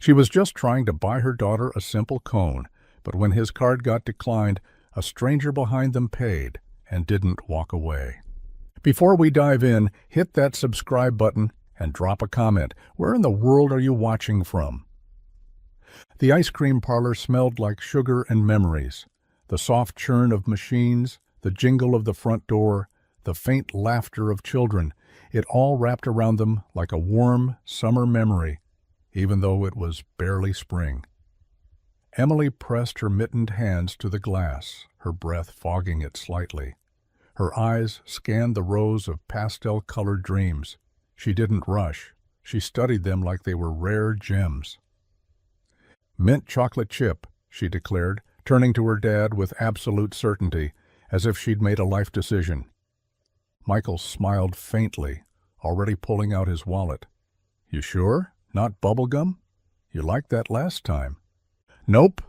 She was just trying to buy her daughter a simple cone, but when his card got declined, a stranger behind them paid and didn't walk away. Before we dive in, hit that subscribe button and drop a comment. Where in the world are you watching from? The ice cream parlor smelled like sugar and memories. The soft churn of machines, the jingle of the front door, the faint laughter of children, it all wrapped around them like a warm summer memory, even though it was barely spring. Emily pressed her mittened hands to the glass, her breath fogging it slightly. Her eyes scanned the rows of pastel-colored dreams. She didn't rush. She studied them like they were rare gems. "Mint chocolate chip," she declared, turning to her dad with absolute certainty, as if she'd made a life decision. Michael smiled faintly, already pulling out his wallet. "You sure? Not bubble gum? You liked that last time." "Nope,"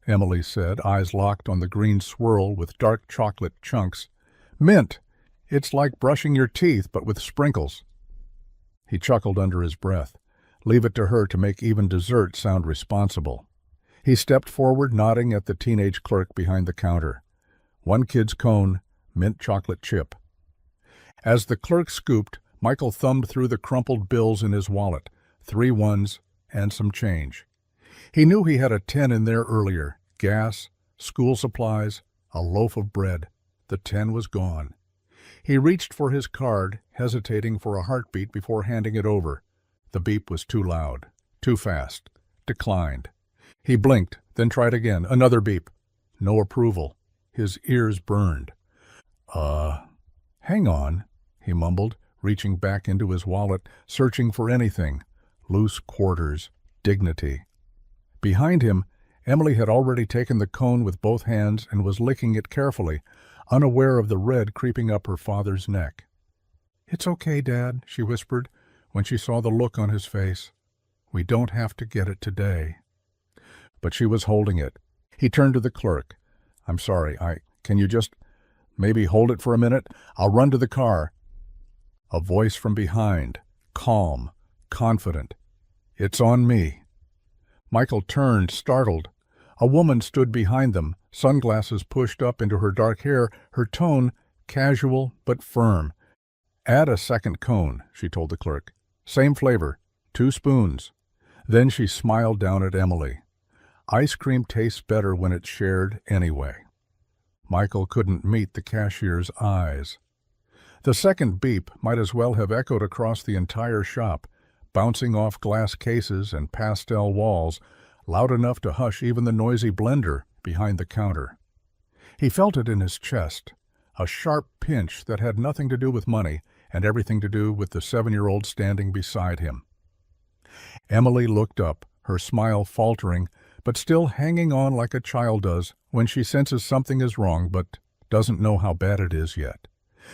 Emily said, eyes locked on the green swirl with dark chocolate chunks. "Mint. It's like brushing your teeth, but with sprinkles." He chuckled under his breath. Leave it to her to make even dessert sound responsible. He stepped forward, nodding at the teenage clerk behind the counter. "1 kid's cone, mint chocolate chip." As the clerk scooped, Michael thumbed through the crumpled bills in his wallet, 3 ones and some change. He knew he had a 10 in there earlier. Gas, school supplies, a loaf of bread. The 10 was gone. He reached for his card, hesitating for a heartbeat before handing it over. The beep was too loud, too fast. Declined. He blinked, then tried again. Another beep. No approval. His ears burned. Hang on," he mumbled, reaching back into his wallet, searching for anything. Loose quarters. Dignity. Behind him, Emily had already taken the cone with both hands and was licking it carefully, unaware of the red creeping up her father's neck. "It's okay, Dad," she whispered, when she saw the look on his face. "We don't have to get it today." But she was holding it. He turned to the clerk. "I'm sorry, can you just maybe hold it for a minute? I'll run to the car." A voice from behind, calm, confident. "It's on me." Michael turned, startled. A woman stood behind them, sunglasses pushed up into her dark hair, her tone casual but firm. "Add a second cone," she told the clerk. "Same flavor, 2 spoons." Then she smiled down at Emily. Ice cream tastes better when it's shared anyway. Michael couldn't meet the cashier's eyes. The second beep might as well have echoed across the entire shop, bouncing off glass cases and pastel walls, loud enough to hush even the noisy blender behind the counter. He felt it in his chest, a sharp pinch that had nothing to do with money and everything to do with the 7-year-old standing beside him. Emily looked up, her smile faltering, but still hanging on like a child does when she senses something is wrong but doesn't know how bad it is yet.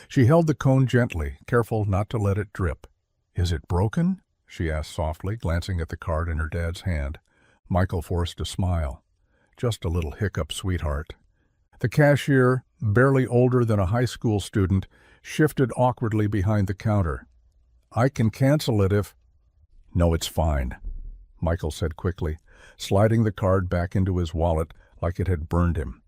She held the cone gently, careful not to let it drip. "Is it broken?" she asked softly, glancing at the card in her dad's hand. Michael forced a smile. "Just a little hiccup, sweetheart." The cashier, barely older than a high school student, shifted awkwardly behind the counter. "I can cancel it if—" "No, it's fine," Michael said quickly, sliding the card back into his wallet like it had burned him.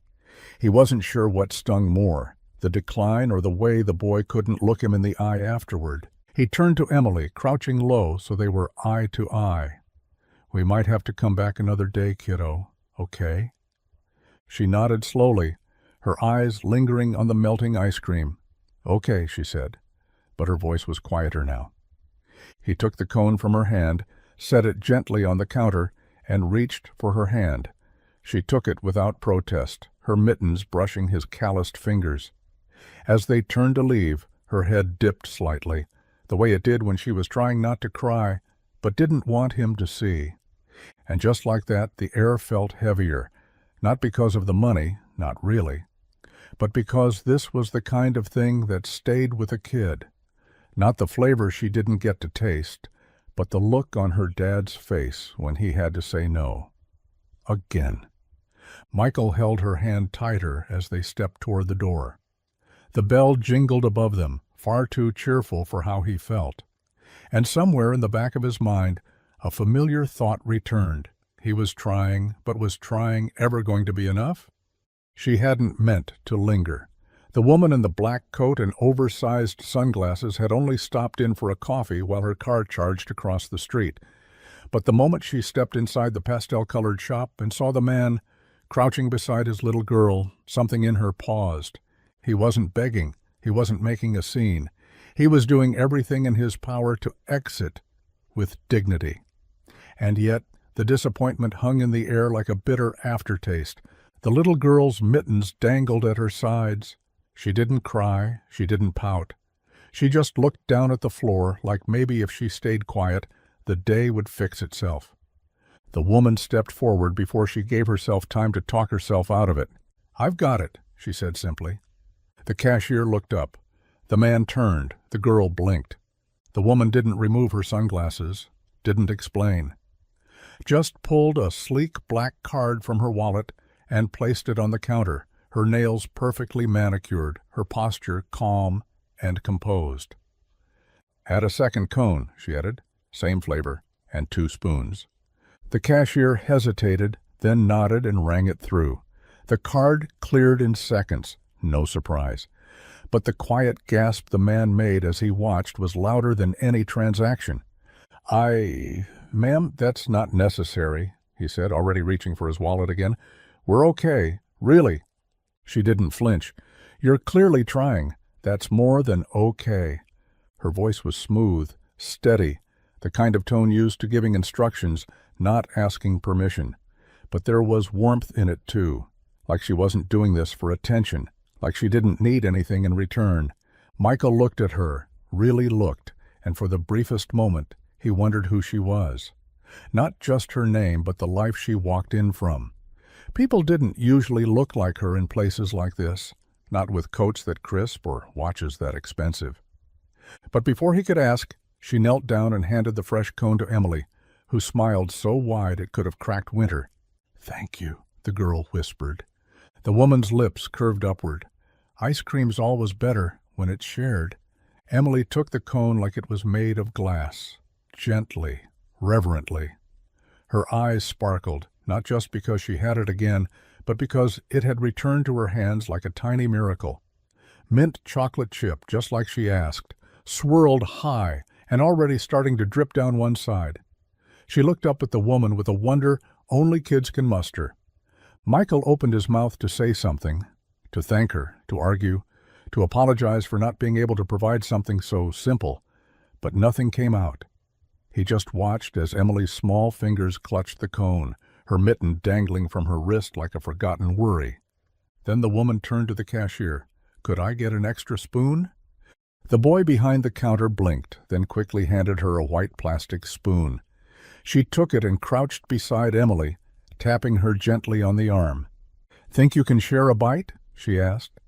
He wasn't sure what stung more, the decline or the way the boy couldn't look him in the eye afterward. He turned to Emily, crouching low so they were eye to eye. "We might have to come back another day, kiddo, okay?" She nodded slowly, her eyes lingering on the melting ice cream. "Okay," she said, but her voice was quieter now. He took the cone from her hand, set it gently on the counter, and reached for her hand. She took it without protest, her mittens brushing his calloused fingers. As they turned to leave, her head dipped slightly, the way it did when she was trying not to cry, but didn't want him to see. And just like that, the air felt heavier, not because of the money, not really, but because this was the kind of thing that stayed with a kid. Not the flavor she didn't get to taste, but the look on her dad's face when he had to say no. Again. Michael held her hand tighter as they stepped toward the door. The bell jingled above them, far too cheerful for how he felt. And somewhere in the back of his mind, A familiar thought returned. He was trying, but was trying ever going to be enough? She hadn't meant to linger. The woman in the black coat and oversized sunglasses had only stopped in for a coffee while her car charged across the street. But the moment she stepped inside the pastel-colored shop and saw the man crouching beside his little girl, something in her paused. He wasn't begging. He wasn't making a scene. He was doing everything in his power to exit with dignity. And yet, the disappointment hung in the air like a bitter aftertaste. The little girl's mittens dangled at her sides. She didn't cry. She didn't pout. She just looked down at the floor like maybe if she stayed quiet, the day would fix itself. The woman stepped forward before she gave herself time to talk herself out of it. "I've got it," she said simply. The cashier looked up. The man turned. The girl blinked. The woman didn't remove her sunglasses, didn't explain. Just pulled a sleek black card from her wallet and placed it on the counter, her nails perfectly manicured, her posture calm and composed. "Add a second cone," she added. "Same flavor, and 2 spoons." The cashier hesitated, then nodded and rang it through. The card cleared in seconds. No surprise. But the quiet gasp the man made as he watched was louder than any transaction. "Ma'am, that's not necessary," he said, already reaching for his wallet again. "We're okay, really." She didn't flinch. "You're clearly trying. That's more than okay." Her voice was smooth, steady, the kind of tone used to giving instructions, not asking permission. But there was warmth in it, too, like she wasn't doing this for attention, like she didn't need anything in return. Michael looked at her, really looked, and for the briefest moment, he wondered who she was. Not just her name, but the life she walked in from. People didn't usually look like her in places like this, not with coats that crisp or watches that expensive. But before he could ask, she knelt down and handed the fresh cone to Emily, who smiled so wide it could have cracked winter. "Thank you," the girl whispered. The woman's lips curved upward. Ice cream's always better when it's shared. Emily took the cone like it was made of glass, gently, reverently. Her eyes sparkled, not just because she had it again, but because it had returned to her hands like a tiny miracle. Mint chocolate chip, just like she asked, swirled high and already starting to drip down one side. She looked up at the woman with a wonder only kids can muster. Michael opened his mouth to say something, to thank her, to argue, to apologize for not being able to provide something so simple, but nothing came out. He just watched as Emily's small fingers clutched the cone, her mitten dangling from her wrist like a forgotten worry. Then the woman turned to the cashier. "Could I get an extra spoon?" The boy behind the counter blinked, then quickly handed her a white plastic spoon. She took it and crouched beside Emily, tapping her gently on the arm. "Think you can share a bite?" she asked.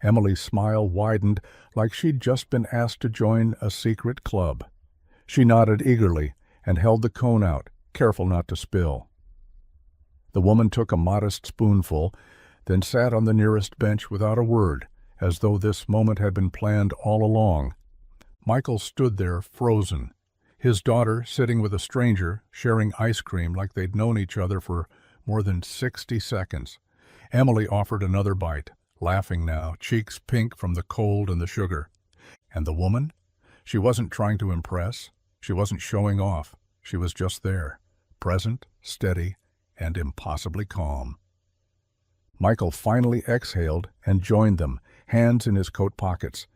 Emily's smile widened like she'd just been asked to join a secret club. She nodded eagerly and held the cone out, careful not to spill. The woman took a modest spoonful, then sat on the nearest bench without a word, as though this moment had been planned all along. Michael stood there, frozen. His daughter sitting with a stranger, sharing ice cream like they'd known each other for more than 60 seconds. Emily offered another bite, laughing now, cheeks pink from the cold and the sugar. And the woman? She wasn't trying to impress. She wasn't showing off. She was just there, present, steady, and impossibly calm. Michael finally exhaled and joined them, hands in his coat pockets.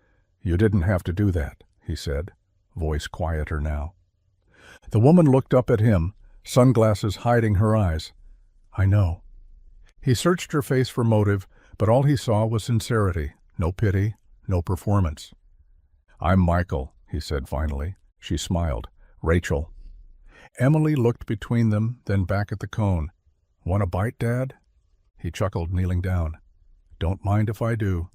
"You didn't have to do that," he said, voice quieter now. The woman looked up at him, sunglasses hiding her eyes. "I know." He searched her face for motive, but all he saw was sincerity, no pity, no performance. "I'm Michael," he said finally. She smiled. "Rachel." Emily looked between them, then back at the cone. "Want a bite, Dad?" He chuckled, kneeling down. "Don't mind if I do."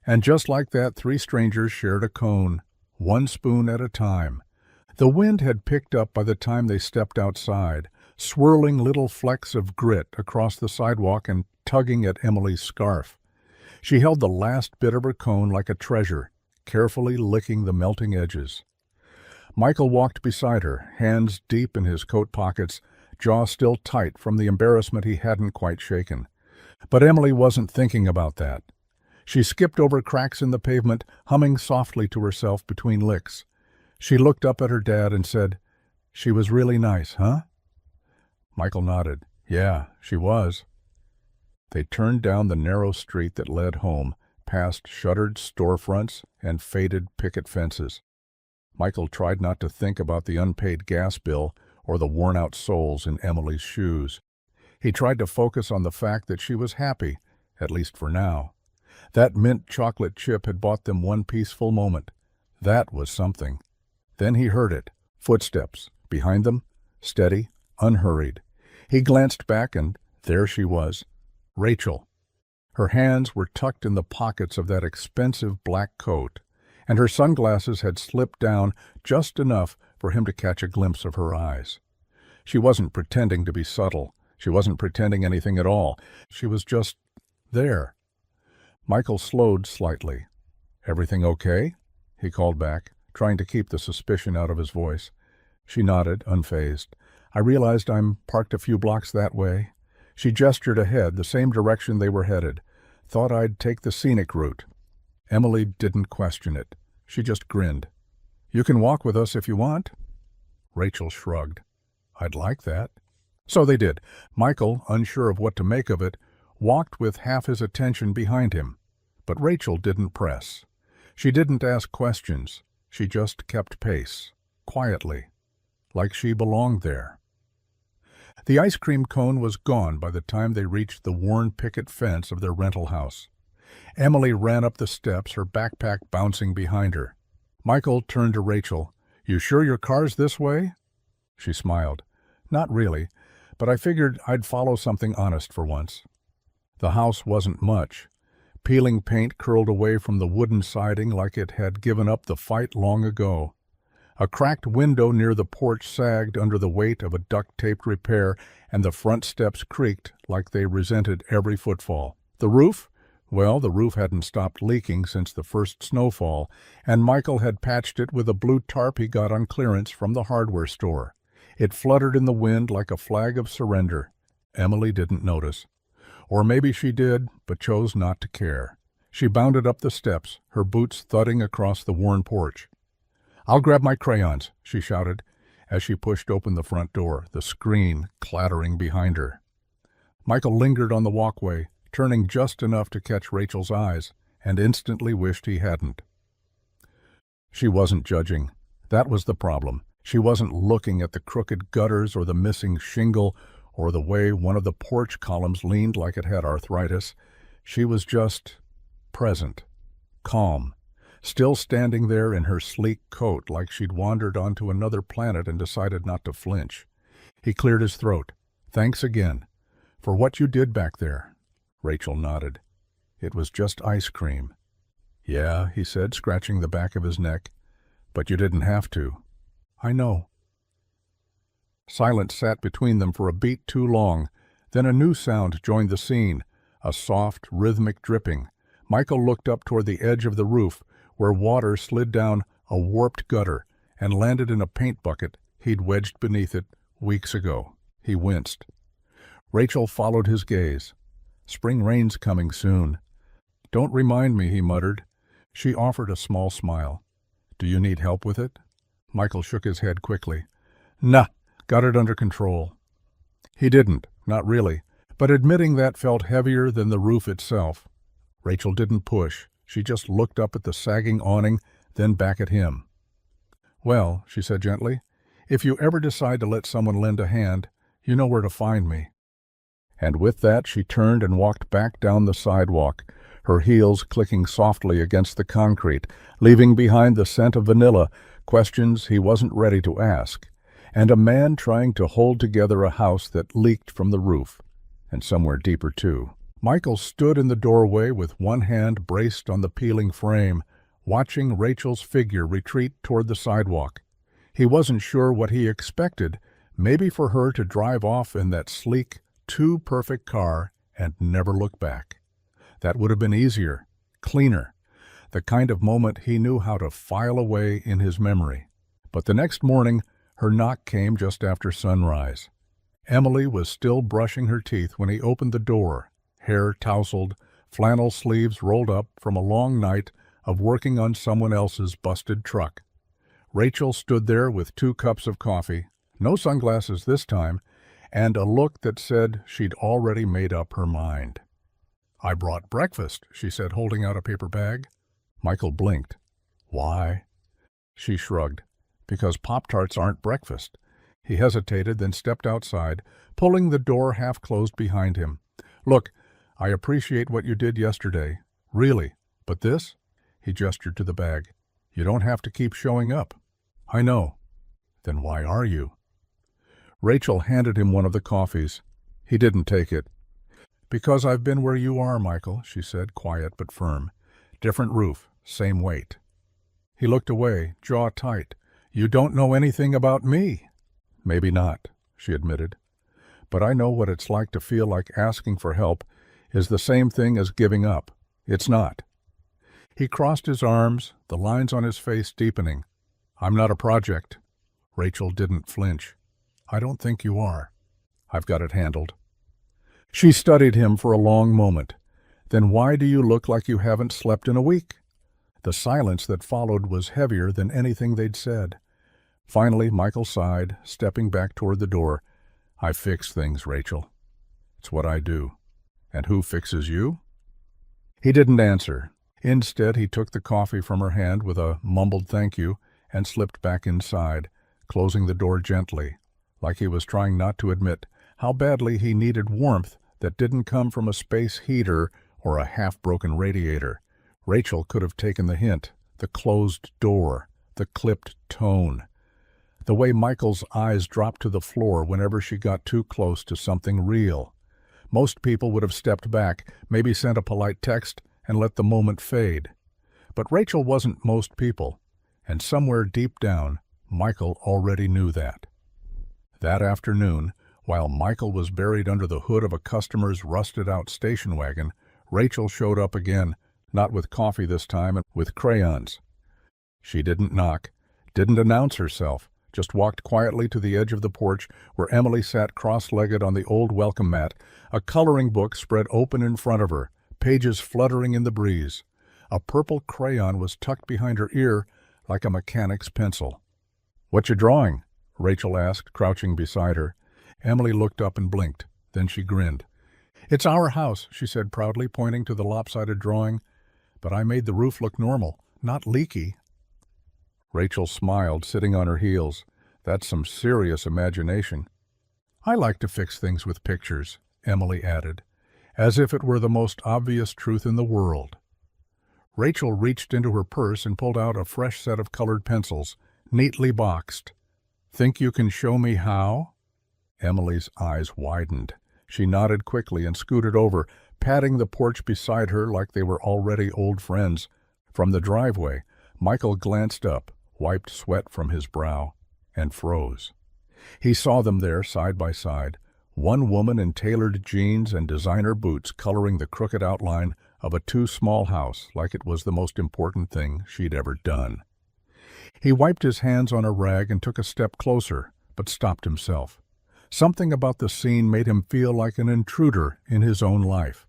And just like that, 3 strangers shared a cone, 1 spoon at a time. The wind had picked up by the time they stepped outside, swirling little flecks of grit across the sidewalk and tugging at Emily's scarf. She held the last bit of her cone like a treasure, carefully licking the melting edges. Michael walked beside her, hands deep in his coat pockets, jaw still tight from the embarrassment he hadn't quite shaken. But Emily wasn't thinking about that. She skipped over cracks in the pavement, humming softly to herself between licks. She looked up at her dad and said, "She was really nice, huh?" Michael nodded. "Yeah, she was." They turned down the narrow street that led home, past shuttered storefronts and faded picket fences. Michael tried not to think about the unpaid gas bill or the worn-out soles in Emily's shoes. He tried to focus on the fact that she was happy, at least for now. That mint chocolate chip had bought them one peaceful moment. That was something. Then he heard it. Footsteps. Behind them. Steady. Unhurried. He glanced back and there she was. Rachel. Her hands were tucked in the pockets of that expensive black coat, and her sunglasses had slipped down just enough for him to catch a glimpse of her eyes. She wasn't pretending to be subtle. She wasn't pretending anything at all. She was just there. Michael slowed slightly. "Everything okay?" he called back, trying to keep the suspicion out of his voice. She nodded, unfazed. "I realized I'm parked a few blocks that way." She gestured ahead, the same direction they were headed. "Thought I'd take the scenic route." Emily didn't question it. She just grinned. "You can walk with us if you want." Rachel shrugged. "I'd like that." So they did. Michael, unsure of what to make of it, walked with half his attention behind him. But Rachel didn't press. She didn't ask questions. She just kept pace, quietly, like she belonged there. The ice cream cone was gone by the time they reached the worn picket fence of their rental house. Emily ran up the steps, her backpack bouncing behind her. Michael turned to Rachel. "You sure your car's this way?" She smiled. "Not really, but I figured I'd follow something honest for once." The house wasn't much. Peeling paint curled away from the wooden siding like it had given up the fight long ago. A cracked window near the porch sagged under the weight of a duct-taped repair, and the front steps creaked like they resented every footfall. The roof? Well, the roof hadn't stopped leaking since the first snowfall, and Michael had patched it with a blue tarp he got on clearance from the hardware store. It fluttered in the wind like a flag of surrender. Emily didn't notice. Or maybe she did, but chose not to care. She bounded up the steps, her boots thudding across the worn porch. "I'll grab my crayons," she shouted, as she pushed open the front door, the screen clattering behind her. Michael lingered on the walkway, turning just enough to catch Rachel's eyes, and instantly wished he hadn't. She wasn't judging. That was the problem. She wasn't looking at the crooked gutters or the missing shingle or the way one of the porch columns leaned like it had arthritis. She was just present, calm, still standing there in her sleek coat like she'd wandered onto another planet and decided not to flinch. He cleared his throat. "Thanks again. For what you did back there." Rachel nodded. "It was just ice cream." "Yeah," he said, scratching the back of his neck. "But you didn't have to." "I know." Silence sat between them for a beat too long. Then a new sound joined the scene, a soft, rhythmic dripping. Michael looked up toward the edge of the roof, where water slid down a warped gutter and landed in a paint bucket he'd wedged beneath it weeks ago. He winced. Rachel followed his gaze. "Spring rain's coming soon." "Don't remind me," he muttered. She offered a small smile. "Do you need help with it?" Michael shook his head quickly. "Nah, got it under control." He didn't, not really, but admitting that felt heavier than the roof itself. Rachel didn't push. She just looked up at the sagging awning, then back at him. "Well," she said gently, "if you ever decide to let someone lend a hand, you know where to find me." And with that she turned and walked back down the sidewalk, her heels clicking softly against the concrete, leaving behind the scent of vanilla, questions he wasn't ready to ask, and a man trying to hold together a house that leaked from the roof, and somewhere deeper too. Michael stood in the doorway with one hand braced on the peeling frame, watching Rachel's figure retreat toward the sidewalk. He wasn't sure what he expected, maybe for her to drive off in that sleek, too-perfect car and never look back. That would have been easier, cleaner, the kind of moment he knew how to file away in his memory. But the next morning, her knock came just after sunrise. Emily was still brushing her teeth when he opened the door, hair tousled, flannel sleeves rolled up from a long night of working on someone else's busted truck. Rachel stood there with 2 cups of coffee, no sunglasses this time, and a look that said she'd already made up her mind. "I brought breakfast," she said, holding out a paper bag. Michael blinked. "Why?" She shrugged. "Because Pop-Tarts aren't breakfast." He hesitated, then stepped outside, pulling the door half closed behind him. "Look, I appreciate what you did yesterday. Really. But this?" He gestured to the bag. "You don't have to keep showing up." "I know." "Then why are you?" Rachel handed him one of the coffees. He didn't take it. "Because I've been where you are, Michael," she said, quiet but firm. "Different roof, same weight." He looked away, jaw tight. "You don't know anything about me." "Maybe not," she admitted. "But I know what it's like to feel like asking for help is the same thing as giving up. It's not." He crossed his arms, the lines on his face deepening. "I'm not a project." Rachel didn't flinch. "I don't think you are. I've got it handled." She studied him for a long moment. "Then why do you look like you haven't slept in a week?" The silence that followed was heavier than anything they'd said. Finally, Michael sighed, stepping back toward the door. "I fix things, Rachel. It's what I do." "And who fixes you?" He didn't answer. Instead, he took the coffee from her hand with a mumbled thank you and slipped back inside, closing the door gently, like he was trying not to admit how badly he needed warmth that didn't come from a space heater or a half-broken radiator. Rachel could have taken the hint, the closed door, the clipped tone. The way Michael's eyes dropped to the floor whenever she got too close to something real. Most people would have stepped back, maybe sent a polite text, and let the moment fade. But Rachel wasn't most people, and somewhere deep down, Michael already knew that. That afternoon, while Michael was buried under the hood of a customer's rusted-out station wagon, Rachel showed up again, not with coffee this time, and with crayons. She didn't knock, didn't announce herself, just walked quietly to the edge of the porch where Emily sat cross-legged on the old welcome mat, a coloring book spread open in front of her, pages fluttering in the breeze. A purple crayon was tucked behind her ear like a mechanic's pencil. "What you drawing?" Rachel asked, crouching beside her. Emily looked up and blinked. Then she grinned. "It's our house," she said proudly, pointing to the lopsided drawing. "But I made the roof look normal, not leaky." Rachel smiled, sitting on her heels. "That's some serious imagination." "I like to fix things with pictures," Emily added, as if it were the most obvious truth in the world. Rachel reached into her purse and pulled out a fresh set of colored pencils, neatly boxed. "Think you can show me how?" Emily's eyes widened. She nodded quickly and scooted over, patting the porch beside her like they were already old friends. From the driveway, Michael glanced up, wiped sweat from his brow, and froze. He saw them there side by side, one woman in tailored jeans and designer boots coloring the crooked outline of a too-small house like it was the most important thing she'd ever done. He wiped his hands on a rag and took a step closer, but stopped himself. Something about the scene made him feel like an intruder in his own life.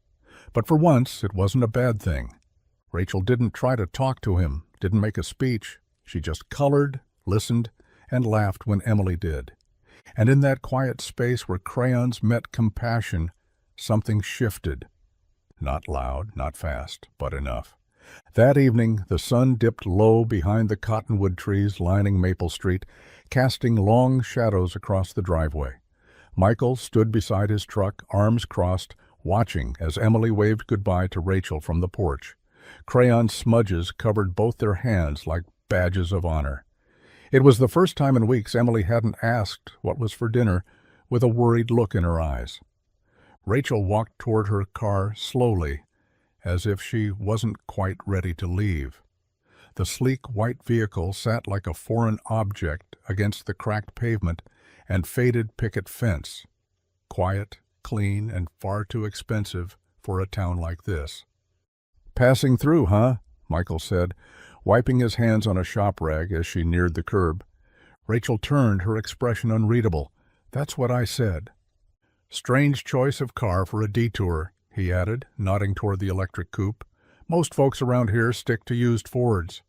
But for once, it wasn't a bad thing. Rachel didn't try to talk to him, didn't make a speech. She just colored, listened, and laughed when Emily did. And in that quiet space where crayons met compassion, something shifted. Not loud, not fast, but enough. That evening, the sun dipped low behind the cottonwood trees lining Maple Street, casting long shadows across the driveway. Michael stood beside his truck, arms crossed, watching as Emily waved goodbye to Rachel from the porch. Crayon smudges covered both their hands like badges of honor. It was the first time in weeks Emily hadn't asked what was for dinner, with a worried look in her eyes. Rachel walked toward her car slowly, as if she wasn't quite ready to leave. The sleek white vehicle sat like a foreign object against the cracked pavement and faded picket fence. Quiet, clean, and far too expensive for a town like this. "Passing through, huh?" Michael said, wiping his hands on a shop rag as she neared the curb. Rachel turned, her expression unreadable. "That's what I said." "Strange choice of car for a detour," he added, nodding toward the electric coupe. "Most folks around here stick to used Fords."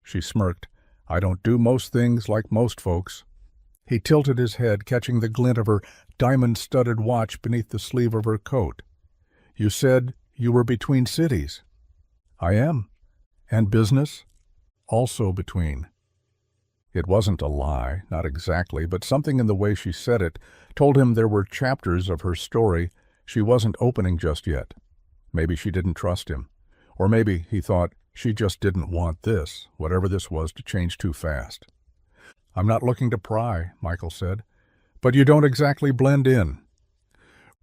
She smirked. "I don't do most things like most folks." He tilted his head, catching the glint of her diamond-studded watch beneath the sleeve of her coat. "You said you were between cities." "I am. And business?" "Also between." It wasn't a lie, not exactly, but something in the way she said it told him there were chapters of her story she wasn't opening just yet. Maybe she didn't trust him. Or maybe, he thought, she just didn't want this, whatever this was, to change too fast. "I'm not looking to pry," Michael said. "But you don't exactly blend in."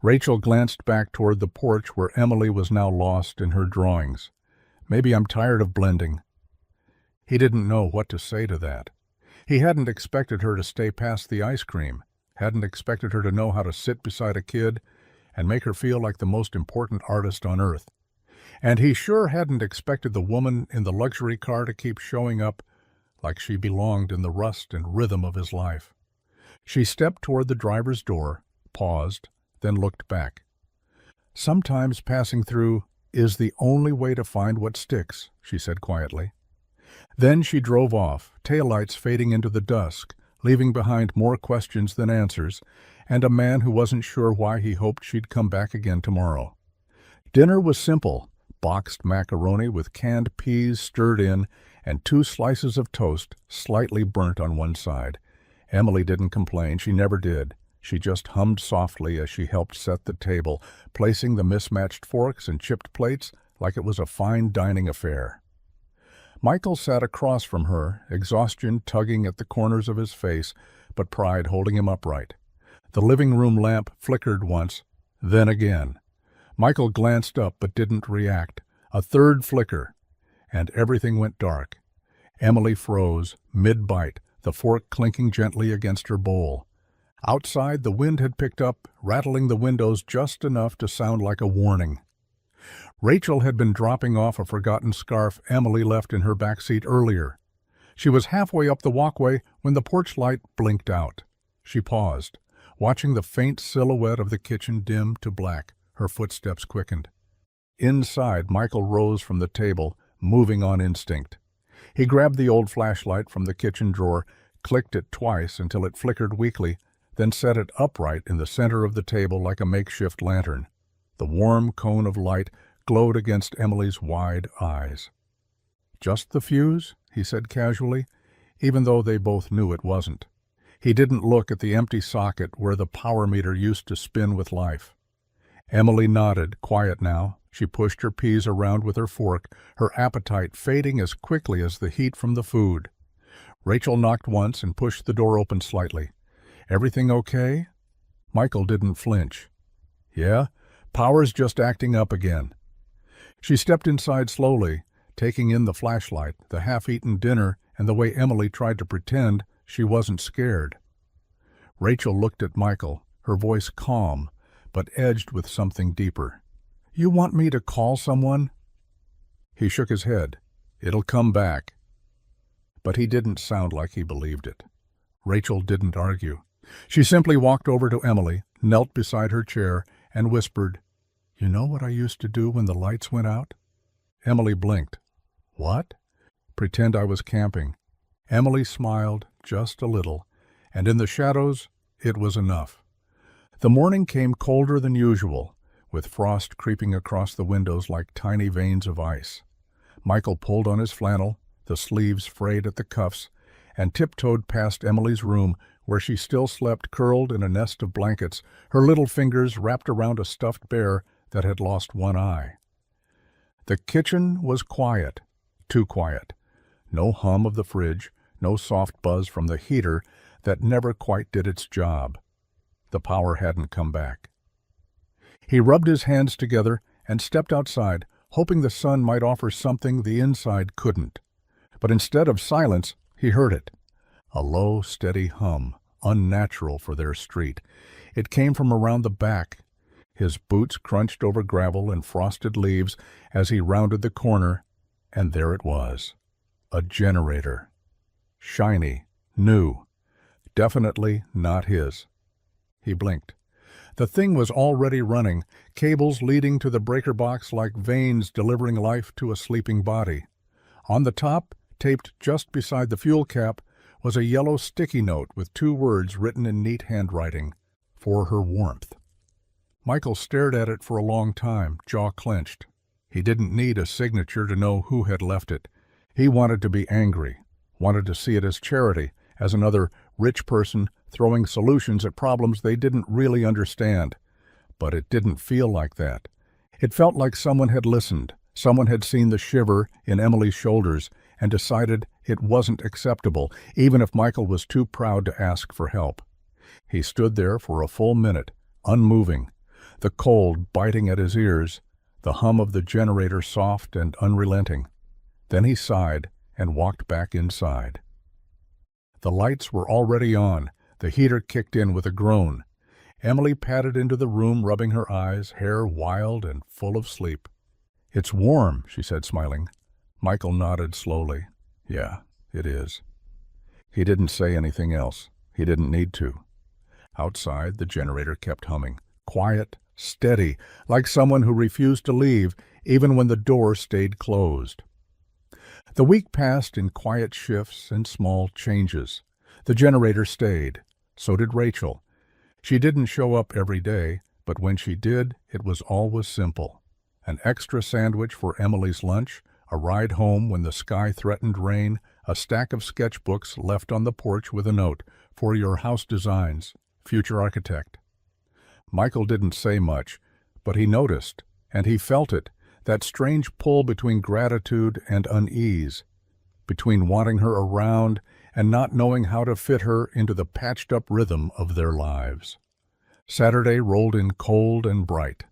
Rachel glanced back toward the porch where Emily was now lost in her drawings. "Maybe I'm tired of blending." He didn't know what to say to that. He hadn't expected her to stay past the ice cream, hadn't expected her to know how to sit beside a kid and make her feel like the most important artist on earth. And he sure hadn't expected the woman in the luxury car to keep showing up like she belonged in the rust and rhythm of his life. She stepped toward the driver's door, paused, then looked back. "Sometimes passing through is the only way to find what sticks," she said quietly. Then she drove off, taillights fading into the dusk, leaving behind more questions than answers, and a man who wasn't sure why he hoped she'd come back again tomorrow. Dinner was simple: boxed macaroni with canned peas stirred in, and 2 slices of toast, slightly burnt on one side. Emily didn't complain, she never did. She just hummed softly as she helped set the table, placing the mismatched forks and chipped plates like it was a fine dining affair. Michael sat across from her, exhaustion tugging at the corners of his face, but pride holding him upright. The living room lamp flickered once, then again. Michael glanced up but didn't react. A third flicker, and everything went dark. Emily froze, mid-bite, the fork clinking gently against her bowl. Outside, the wind had picked up, rattling the windows just enough to sound like a warning. Rachel had been dropping off a forgotten scarf Emily left in her back seat earlier. She was halfway up the walkway when the porch light blinked out. She paused, watching the faint silhouette of the kitchen dim to black. Her footsteps quickened. Inside, Michael rose from the table, moving on instinct. He grabbed the old flashlight from the kitchen drawer, clicked it twice until it flickered weakly, then set it upright in the center of the table like a makeshift lantern. The warm cone of light glowed against Emily's wide eyes. "Just the fuse?" he said casually, even though they both knew it wasn't. He didn't look at the empty socket where the power meter used to spin with life. Emily nodded, quiet now. She pushed her peas around with her fork, her appetite fading as quickly as the heat from the food. Rachel knocked once and pushed the door open slightly. "Everything okay?" Michael didn't flinch. "Yeah, power's just acting up again." She stepped inside slowly, taking in the flashlight, the half-eaten dinner, and the way Emily tried to pretend she wasn't scared. Rachel looked at Michael, her voice calm, but edged with something deeper. "You want me to call someone?" He shook his head. "It'll come back." But he didn't sound like he believed it. Rachel didn't argue. She simply walked over to Emily, knelt beside her chair, and whispered, "You know what I used to do when the lights went out?" Emily blinked. "What?" "Pretend I was camping." Emily smiled, just a little, and in the shadows it was enough. The morning came colder than usual, with frost creeping across the windows like tiny veins of ice. Michael pulled on his flannel, the sleeves frayed at the cuffs, and tiptoed past Emily's room, where she still slept curled in a nest of blankets, her little fingers wrapped around a stuffed bear that had lost one eye. The kitchen was quiet, too quiet. No hum of the fridge, no soft buzz from the heater that never quite did its job. The power hadn't come back. He rubbed his hands together and stepped outside, hoping the sun might offer something the inside couldn't. But instead of silence, he heard it. A low, steady hum, unnatural for their street. It came from around the back. His boots crunched over gravel and frosted leaves as he rounded the corner, and there it was. A generator. Shiny, new. Definitely not his. He blinked. The thing was already running, cables leading to the breaker box like veins delivering life to a sleeping body. On the top, taped just beside the fuel cap, was a yellow sticky note with 2 words written in neat handwriting, "For her warmth." Michael stared at it for a long time, jaw clenched. He didn't need a signature to know who had left it. He wanted to be angry, wanted to see it as charity, as another rich person throwing solutions at problems they didn't really understand. But it didn't feel like that. It felt like someone had listened, someone had seen the shiver in Emily's shoulders and decided it wasn't acceptable, even if Michael was too proud to ask for help. He stood there for a full minute, unmoving, the cold biting at his ears, the hum of the generator soft and unrelenting. Then he sighed and walked back inside. The lights were already on. The heater kicked in with a groan. Emily padded into the room, rubbing her eyes, hair wild and full of sleep. "It's warm," she said, smiling. Michael nodded slowly. "Yeah, it is." He didn't say anything else. He didn't need to. Outside, the generator kept humming, quiet, steady, like someone who refused to leave, even when the door stayed closed. The week passed in quiet shifts and small changes. The generator stayed. So did Rachel. She didn't show up every day, but when she did, it was always simple. An extra sandwich for Emily's lunch, a ride home when the sky threatened rain, a stack of sketchbooks left on the porch with a note, "For your house designs, future architect." Michael didn't say much, but he noticed, and he felt it, that strange pull between gratitude and unease, between wanting her around and not knowing how to fit her into the patched-up rhythm of their lives. Saturday rolled in cold and bright.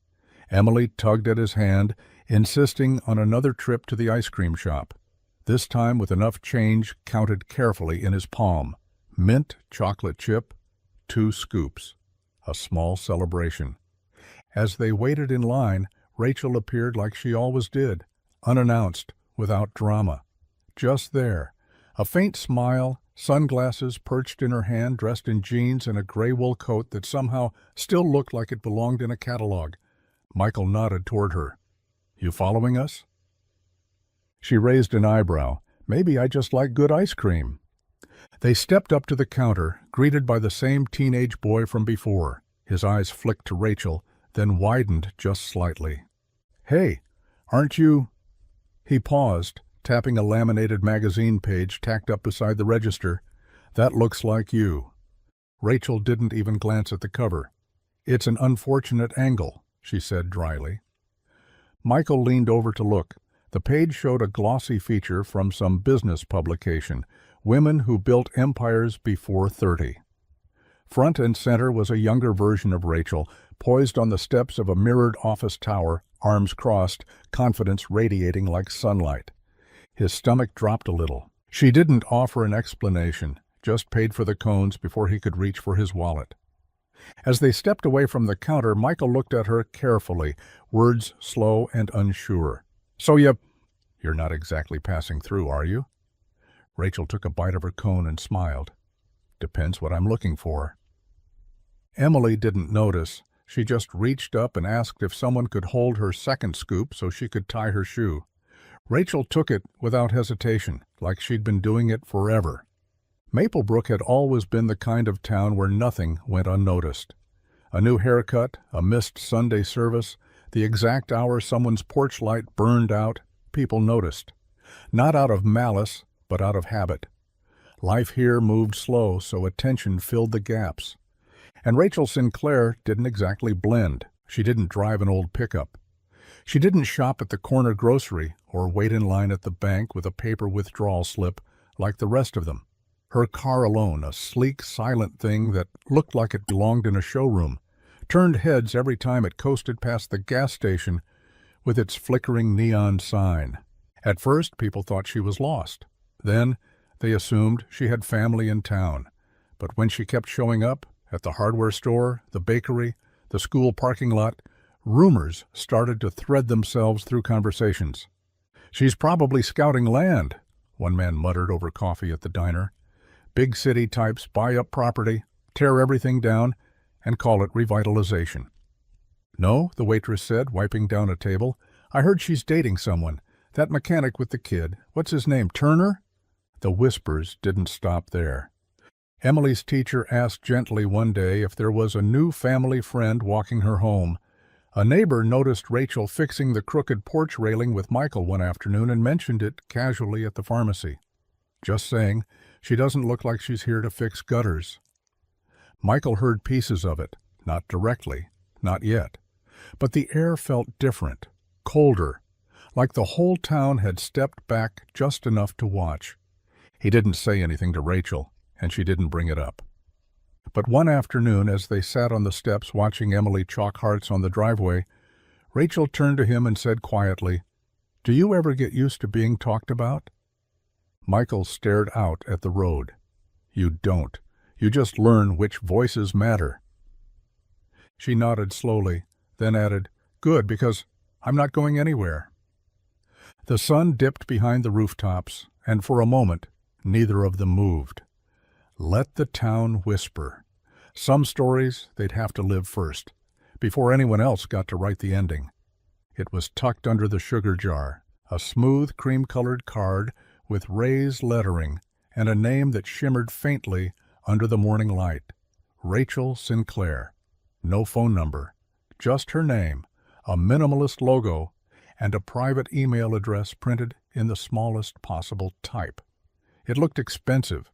Emily tugged at his hand, insisting on another trip to the ice cream shop, this time with enough change counted carefully in his palm. Mint chocolate chip, 2 scoops. A small celebration. As they waited in line, Rachel appeared like she always did, unannounced, without drama. Just there, a faint smile, sunglasses perched in her hand, dressed in jeans and a gray wool coat that somehow still looked like it belonged in a catalog. Michael nodded toward her. "You following us?" She raised an eyebrow. "Maybe I just like good ice cream." They stepped up to the counter, greeted by the same teenage boy from before. His eyes flicked to Rachel, then widened just slightly. "Hey, aren't you—" He paused, tapping a laminated magazine page tacked up beside the register. "That looks like you." Rachel didn't even glance at the cover. "It's an unfortunate angle," she said dryly. Michael leaned over to look. The page showed a glossy feature from some business publication, Women Who Built Empires Before 30. Front and center was a younger version of Rachel, poised on the steps of a mirrored office tower, arms crossed, confidence radiating like sunlight. His stomach dropped a little. She didn't offer an explanation, just paid for the cones before he could reach for his wallet. As they stepped away from the counter, Michael looked at her carefully, words slow and unsure. "So you're not exactly passing through, are you?" Rachel took a bite of her cone and smiled. "Depends what I'm looking for." Emily didn't notice. She just reached up and asked if someone could hold her second scoop so she could tie her shoe. Rachel took it without hesitation, like she'd been doing it forever. Maplebrook had always been the kind of town where nothing went unnoticed. A new haircut, a missed Sunday service, the exact hour someone's porch light burned out, people noticed. Not out of malice, but out of habit. Life here moved slow, so attention filled the gaps. And Rachel Sinclair didn't exactly blend. She didn't drive an old pickup. She didn't shop at the corner grocery or wait in line at the bank with a paper withdrawal slip like the rest of them. Her car alone, a sleek, silent thing that looked like it belonged in a showroom, turned heads every time it coasted past the gas station with its flickering neon sign. At first, people thought she was lost. Then, they assumed she had family in town. But when she kept showing up, at the hardware store, the bakery, the school parking lot, rumors started to thread themselves through conversations. "She's probably scouting land," one man muttered over coffee at the diner. Big city types buy up property, tear everything down, and call it revitalization. "No," the waitress said, wiping down a table. "I heard she's dating someone. That mechanic with the kid. What's his name, Turner?" The whispers didn't stop there. Emily's teacher asked gently one day if there was a new family friend walking her home. A neighbor noticed Rachel fixing the crooked porch railing with Michael one afternoon and mentioned it casually at the pharmacy. "Just saying, she doesn't look like she's here to fix gutters." Michael heard pieces of it, not directly, not yet. But the air felt different, colder, like the whole town had stepped back just enough to watch. He didn't say anything to Rachel, and she didn't bring it up. But one afternoon, as they sat on the steps watching Emily chalk hearts on the driveway, Rachel turned to him and said quietly, "Do you ever get used to being talked about?" Michael stared out at the road. "You don't. You just learn which voices matter." She nodded slowly, then added, "Good, because I'm not going anywhere." The sun dipped behind the rooftops, and for a moment, neither of them moved. Let the town whisper. Some stories they'd have to live first, before anyone else got to write the ending. It was tucked under the sugar jar, a smooth cream-colored card with raised lettering and a name that shimmered faintly under the morning light. Rachel Sinclair. No phone number, just her name, a minimalist logo, and a private email address printed in the smallest possible type. It looked expensive,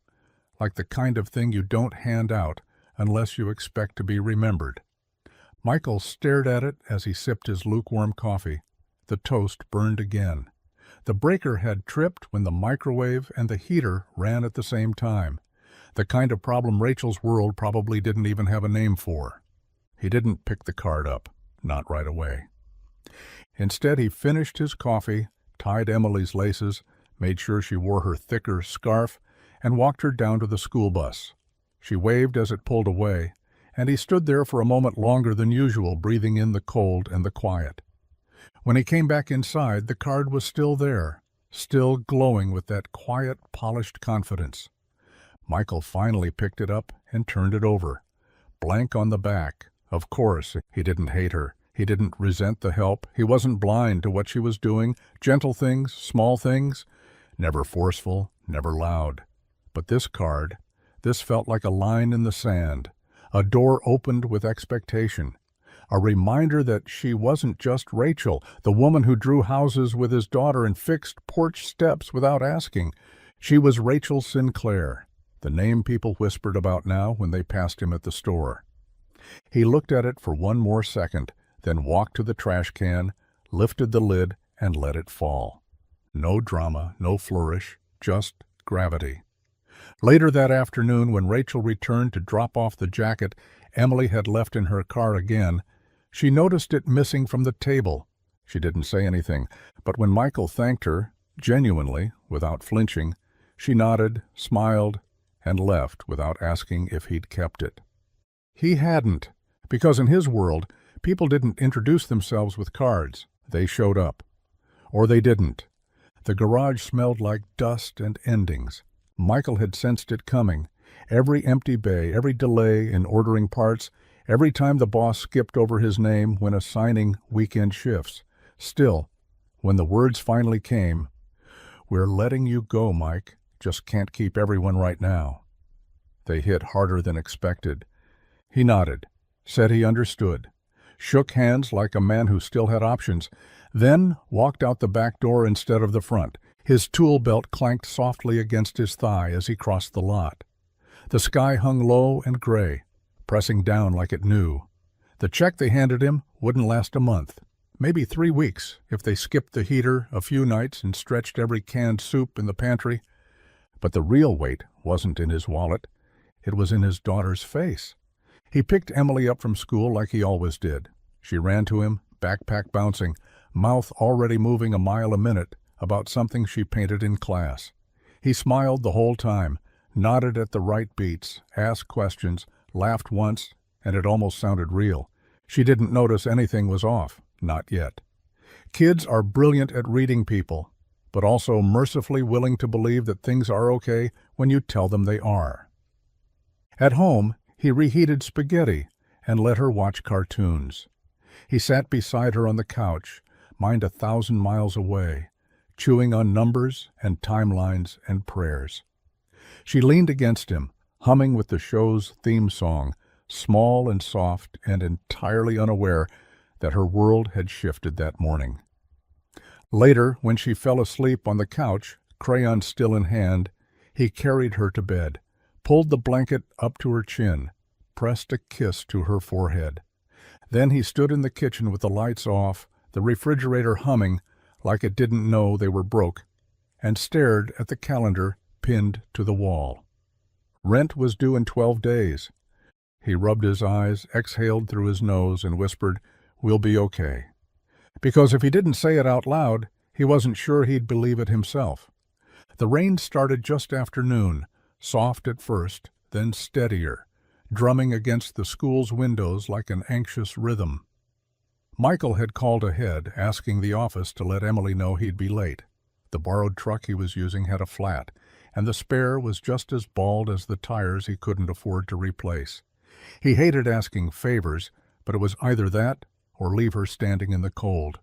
like the kind of thing you don't hand out unless you expect to be remembered. Michael stared at it as he sipped his lukewarm coffee. The toast burned again. The breaker had tripped when the microwave and the heater ran at the same time, the kind of problem Rachel's world probably didn't even have a name for. He didn't pick the card up, not right away. Instead, he finished his coffee, tied Emily's laces, made sure she wore her thicker scarf, and walked her down to the school bus. She waved as it pulled away, and he stood there for a moment longer than usual, breathing in the cold and the quiet. When he came back inside, the card was still there, still glowing with that quiet, polished confidence. Michael finally picked it up and turned it over. Blank on the back. Of course, he didn't hate her. He didn't resent the help. He wasn't blind to what she was doing. Gentle things, small things. Never forceful, never loud. But this card, this felt like a line in the sand, a door opened with expectation, a reminder that she wasn't just Rachel, the woman who drew houses with his daughter and fixed porch steps without asking. She was Rachel Sinclair, the name people whispered about now when they passed him at the store. He looked at it for one more second, then walked to the trash can, lifted the lid, and let it fall. No drama, no flourish, just gravity. Later that afternoon, when Rachel returned to drop off the jacket Emily had left in her car again, she noticed it missing from the table. She didn't say anything, but when Michael thanked her, genuinely, without flinching, she nodded, smiled, and left without asking if he'd kept it. He hadn't, because in his world, people didn't introduce themselves with cards. They showed up. Or they didn't. The garage smelled like dust and endings. Michael had sensed it coming. Every empty bay, every delay in ordering parts, every time the boss skipped over his name when assigning weekend shifts. Still, when the words finally came, "We're letting you go, Mike. Just can't keep everyone right now," they hit harder than expected. He nodded, said he understood, shook hands like a man who still had options, then walked out the back door instead of the front. His tool belt clanked softly against his thigh as he crossed the lot. The sky hung low and gray, pressing down like it knew. The check they handed him wouldn't last a month, maybe 3 weeks if they skipped the heater a few nights and stretched every canned soup in the pantry. But the real weight wasn't in his wallet. It was in his daughter's face. He picked Emily up from school like he always did. She ran to him, backpack bouncing, mouth already moving a mile a minute, about something she painted in class. He smiled the whole time, nodded at the right beats, asked questions, laughed once, and it almost sounded real. She didn't notice anything was off, not yet. Kids are brilliant at reading people, but also mercifully willing to believe that things are okay when you tell them they are. At home, he reheated spaghetti and let her watch cartoons. He sat beside her on the couch, mind 1,000 miles away, chewing on numbers and timelines and prayers. She leaned against him, humming with the show's theme song, small and soft and entirely unaware that her world had shifted that morning. Later, when she fell asleep on the couch, crayon still in hand, he carried her to bed, pulled the blanket up to her chin, pressed a kiss to her forehead. Then he stood in the kitchen with the lights off, the refrigerator humming like it didn't know they were broke, and stared at the calendar pinned to the wall. Rent was due in 12 days. He rubbed his eyes, exhaled through his nose, and whispered, "We'll be okay." Because if he didn't say it out loud, he wasn't sure he'd believe it himself. The rain started just after noon, soft at first, then steadier, drumming against the school's windows like an anxious rhythm. Michael had called ahead, asking the office to let Emily know he'd be late. The borrowed truck he was using had a flat, and the spare was just as bald as the tires he couldn't afford to replace. He hated asking favors, but it was either that or leave her standing in the cold.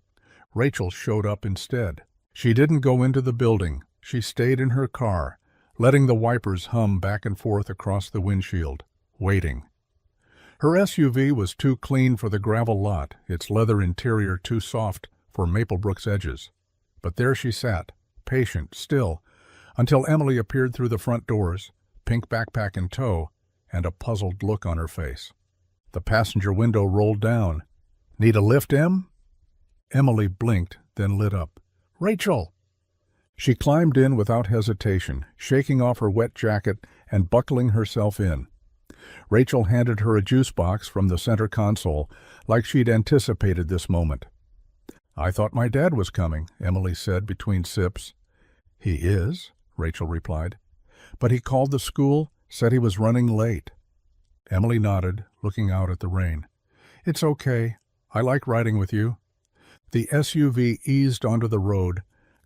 Rachel showed up instead. She didn't go into the building. She stayed in her car, letting the wipers hum back and forth across the windshield, waiting. Her SUV was too clean for the gravel lot, its leather interior too soft for Maplebrook's edges. But there she sat, patient, still, until Emily appeared through the front doors, pink backpack in tow, and a puzzled look on her face. The passenger window rolled down. "Need a lift, Em?" Emily blinked, then lit up. "Rachel!" She climbed in without hesitation, shaking off her wet jacket and buckling herself in. Rachel handed her a juice box from the center console, like she'd anticipated this moment. "I thought my dad was coming," Emily said between sips. "He is," Rachel replied. "But he called the school, said he was running late." Emily nodded, looking out at the rain. "It's okay. I like riding with you." The SUV eased onto the road,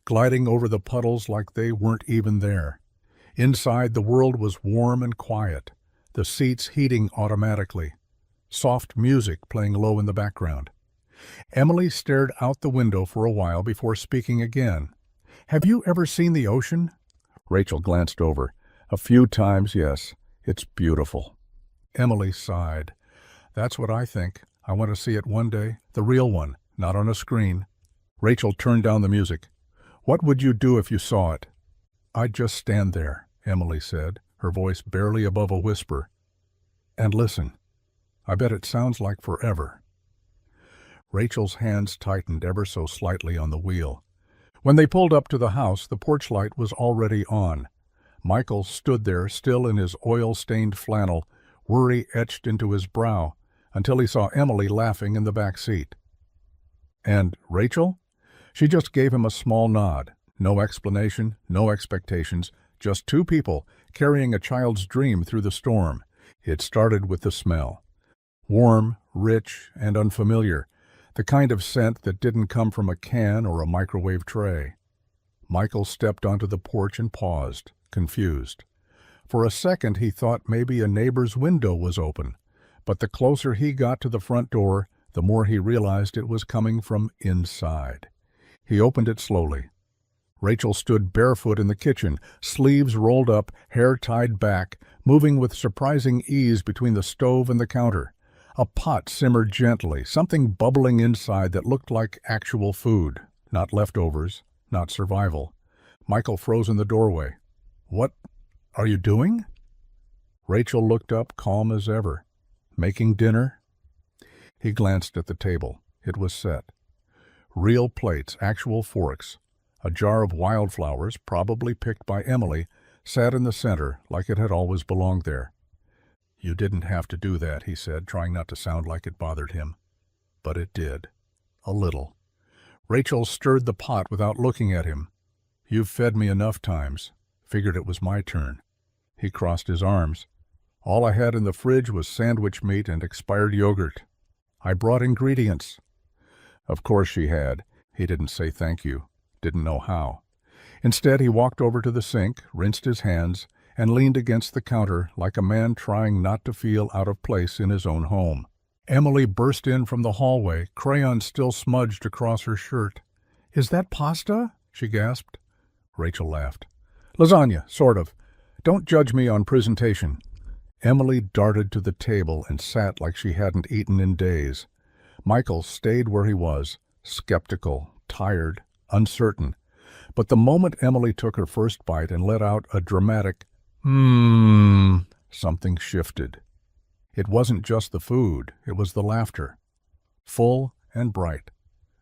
gliding over the puddles like they weren't even there. Inside, the world was warm and quiet, the seats heating automatically, soft music playing low in the background. Emily stared out the window for a while before speaking again. "Have you ever seen the ocean?" Rachel glanced over. "A few times, yes. It's beautiful." Emily sighed. "That's what I think. I want to see it one day, the real one, not on a screen." Rachel turned down the music. "What would you do if you saw it?" "I'd just stand there," Emily said, her voice barely above a whisper. "And listen. I bet it sounds like forever." Rachel's hands tightened ever so slightly on the wheel. When they pulled up to the house, the porch light was already on. Michael stood there, still in his oil-stained flannel, worry etched into his brow, until he saw Emily laughing in the back seat. "And Rachel?" She just gave him a small nod. No explanation, no expectations, just two people carrying a child's dream through the storm. It started with the smell. Warm, rich, and unfamiliar, the kind of scent that didn't come from a can or a microwave tray. Michael stepped onto the porch and paused, confused. For a second he thought maybe a neighbor's window was open, but the closer he got to the front door, the more he realized it was coming from inside. He opened it slowly. Rachel stood barefoot in the kitchen, sleeves rolled up, hair tied back, moving with surprising ease between the stove and the counter. A pot simmered gently, something bubbling inside that looked like actual food, not leftovers, not survival. Michael froze in the doorway. "What are you doing?" Rachel looked up, calm as ever. "Making dinner?" He glanced at the table. It was set. Real plates, actual forks. A jar of wildflowers, probably picked by Emily, sat in the center like it had always belonged there. "You didn't have to do that," he said, trying not to sound like it bothered him. But it did. A little. Rachel stirred the pot without looking at him. "You've fed me enough times. Figured it was my turn." He crossed his arms. "All I had in the fridge was sandwich meat and expired yogurt. I brought ingredients." Of course she had. He didn't say thank you. Didn't know how. Instead, he walked over to the sink, rinsed his hands, and leaned against the counter like a man trying not to feel out of place in his own home. Emily burst in from the hallway, crayons still smudged across her shirt. "Is that pasta?" she gasped. Rachel laughed. "Lasagna, sort of. Don't judge me on presentation." Emily darted to the table and sat like she hadn't eaten in days. Michael stayed where he was, skeptical, tired, uncertain. But the moment Emily took her first bite and let out a dramatic, something shifted. It wasn't just the food, it was the laughter. Full and bright.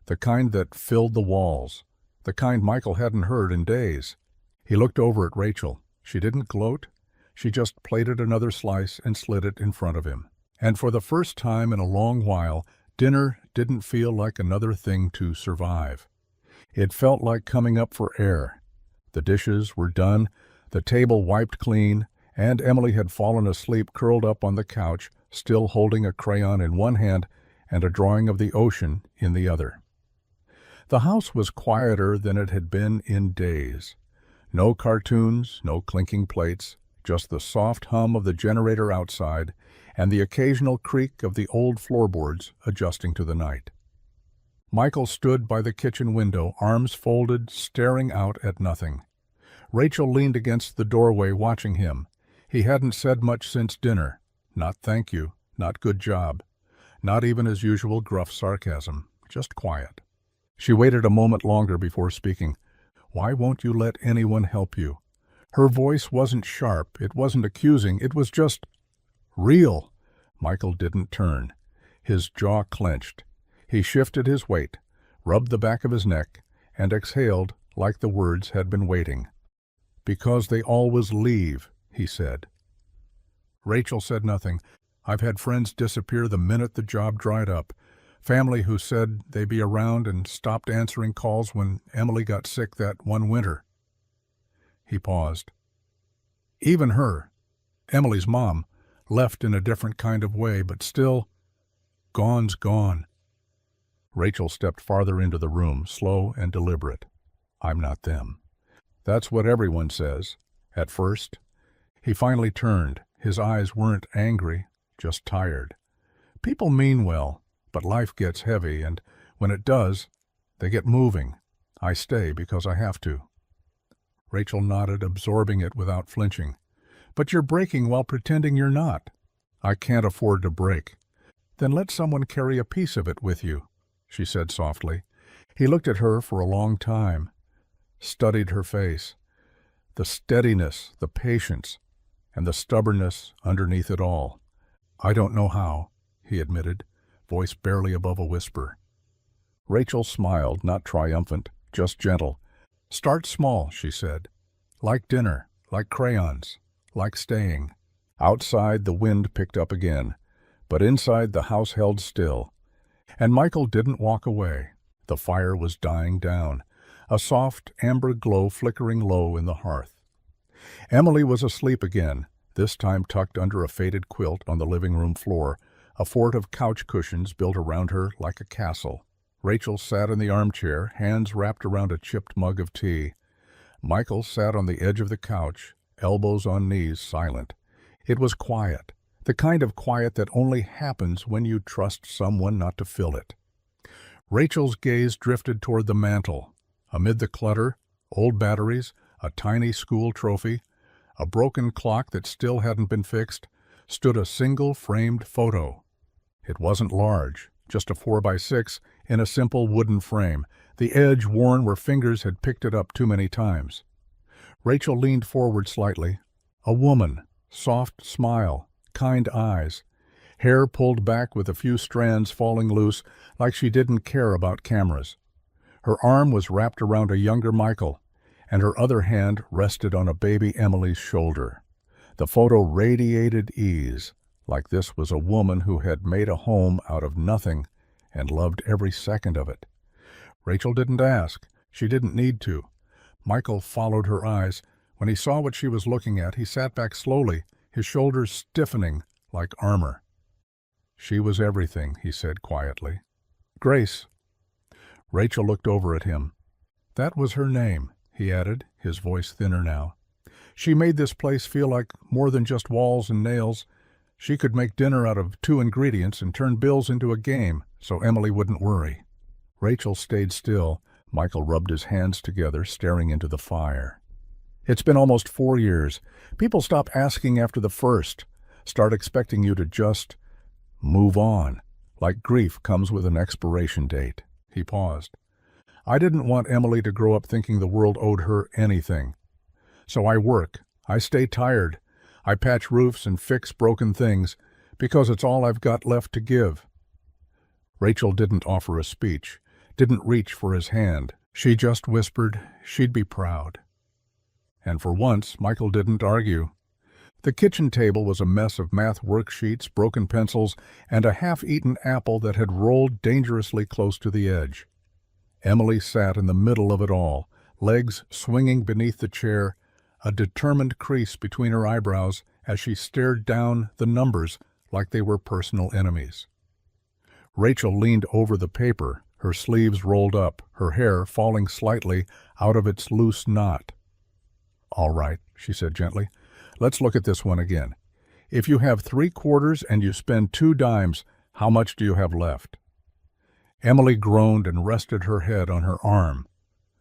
The kind that filled the walls. The kind Michael hadn't heard in days. He looked over at Rachel. She didn't gloat. She just plated another slice and slid it in front of him. And for the first time in a long while, dinner didn't feel like another thing to survive. It felt like coming up for air. The dishes were done, the table wiped clean, and Emily had fallen asleep curled up on the couch, still holding a crayon in one hand and a drawing of the ocean in the other. The house was quieter than it had been in days. No cartoons, no clinking plates, just the soft hum of the generator outside and the occasional creak of the old floorboards adjusting to the night. Michael stood by the kitchen window, arms folded, staring out at nothing. Rachel leaned against the doorway watching him. He hadn't said much since dinner. Not thank you, not good job. Not even his usual gruff sarcasm, just quiet. She waited a moment longer before speaking. "Why won't you let anyone help you?" Her voice wasn't sharp, it wasn't accusing, it was just real. Michael didn't turn. His jaw clenched. He shifted his weight, rubbed the back of his neck, and exhaled like the words had been waiting. "Because they always leave," he said. Rachel said nothing. "I've had friends disappear the minute the job dried up. Family who said they'd be around and stopped answering calls when Emily got sick that one winter." He paused. "Even her, Emily's mom, left in a different kind of way, but still, gone's gone." Rachel stepped farther into the room, slow and deliberate. "I'm not them." "That's what everyone says. At first." He finally turned. His eyes weren't angry, just tired. "People mean well, but life gets heavy, and when it does, they get moving. I stay because I have to." Rachel nodded, absorbing it without flinching. "But you're breaking while pretending you're not." "I can't afford to break." "Then let someone carry a piece of it with you," she said softly. He looked at her for a long time, studied her face. The steadiness, the patience, and the stubbornness underneath it all. "I don't know how," he admitted, voice barely above a whisper. Rachel smiled, not triumphant, just gentle. "Start small," she said. "Like dinner, like crayons, like staying." Outside the wind picked up again, but inside the house held still. And Michael didn't walk away. The fire was dying down, a soft amber glow flickering low in the hearth. Emily was asleep again, this time tucked under a faded quilt on the living room floor, a fort of couch cushions built around her like a castle. Rachel sat in the armchair, hands wrapped around a chipped mug of tea. Michael sat on the edge of the couch, elbows on knees, silent. It was quiet, the kind of quiet that only happens when you trust someone not to fill it. Rachel's gaze drifted toward the mantel. Amid the clutter, old batteries, a tiny school trophy, a broken clock that still hadn't been fixed, stood a single framed photo. It wasn't large, just a 4x6 in a simple wooden frame, the edge worn where fingers had picked it up too many times. Rachel leaned forward slightly. A woman, soft smile, kind eyes, hair pulled back with a few strands falling loose like she didn't care about cameras. Her arm was wrapped around a younger Michael, and her other hand rested on a baby Emily's shoulder. The photo radiated ease, like this was a woman who had made a home out of nothing and loved every second of it. Rachel didn't ask. She didn't need to. Michael followed her eyes. When he saw what she was looking at, he sat back slowly, his shoulders stiffening like armor. "She was everything," he said quietly. "Grace." Rachel looked over at him. "That was her name," he added, his voice thinner now. She made this place feel like more than just walls and nails. She could make dinner out of 2 ingredients and turn bills into a game, so Emily wouldn't worry. Rachel stayed still. Michael rubbed his hands together, staring into the fire. It's been almost 4 years. People stop asking after the first, start expecting you to just move on, like grief comes with an expiration date. He paused. I didn't want Emily to grow up thinking the world owed her anything. So I work. I stay tired. I patch roofs and fix broken things because it's all I've got left to give. Rachel didn't offer a speech, didn't reach for his hand. She just whispered she'd be proud. And for once, Michael didn't argue. The kitchen table was a mess of math worksheets, broken pencils, and a half-eaten apple that had rolled dangerously close to the edge. Emily sat in the middle of it all, legs swinging beneath the chair, a determined crease between her eyebrows as she stared down the numbers like they were personal enemies. Rachel leaned over the paper, her sleeves rolled up, her hair falling slightly out of its loose knot. "All right," she said gently. "Let's look at this one again. If you have 3 quarters and you spend 2 dimes, how much do you have left?" Emily groaned and rested her head on her arm.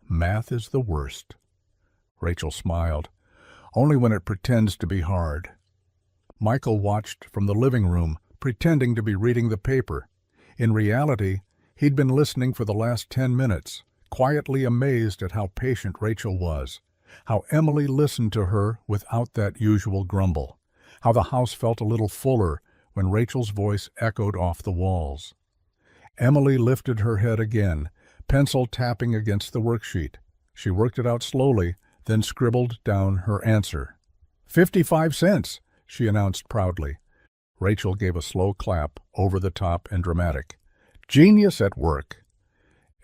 "Math is the worst." Rachel smiled. "Only when it pretends to be hard." Michael watched from the living room, pretending to be reading the paper. In reality, he'd been listening for the last 10 minutes, quietly amazed at how patient Rachel was, how Emily listened to her without that usual grumble, how the house felt a little fuller when Rachel's voice echoed off the walls. Emily lifted her head again, pencil tapping against the worksheet. She worked it out slowly, then scribbled down her answer. 55 cents, she announced proudly. Rachel gave a slow clap, over the top and dramatic. "Genius at work."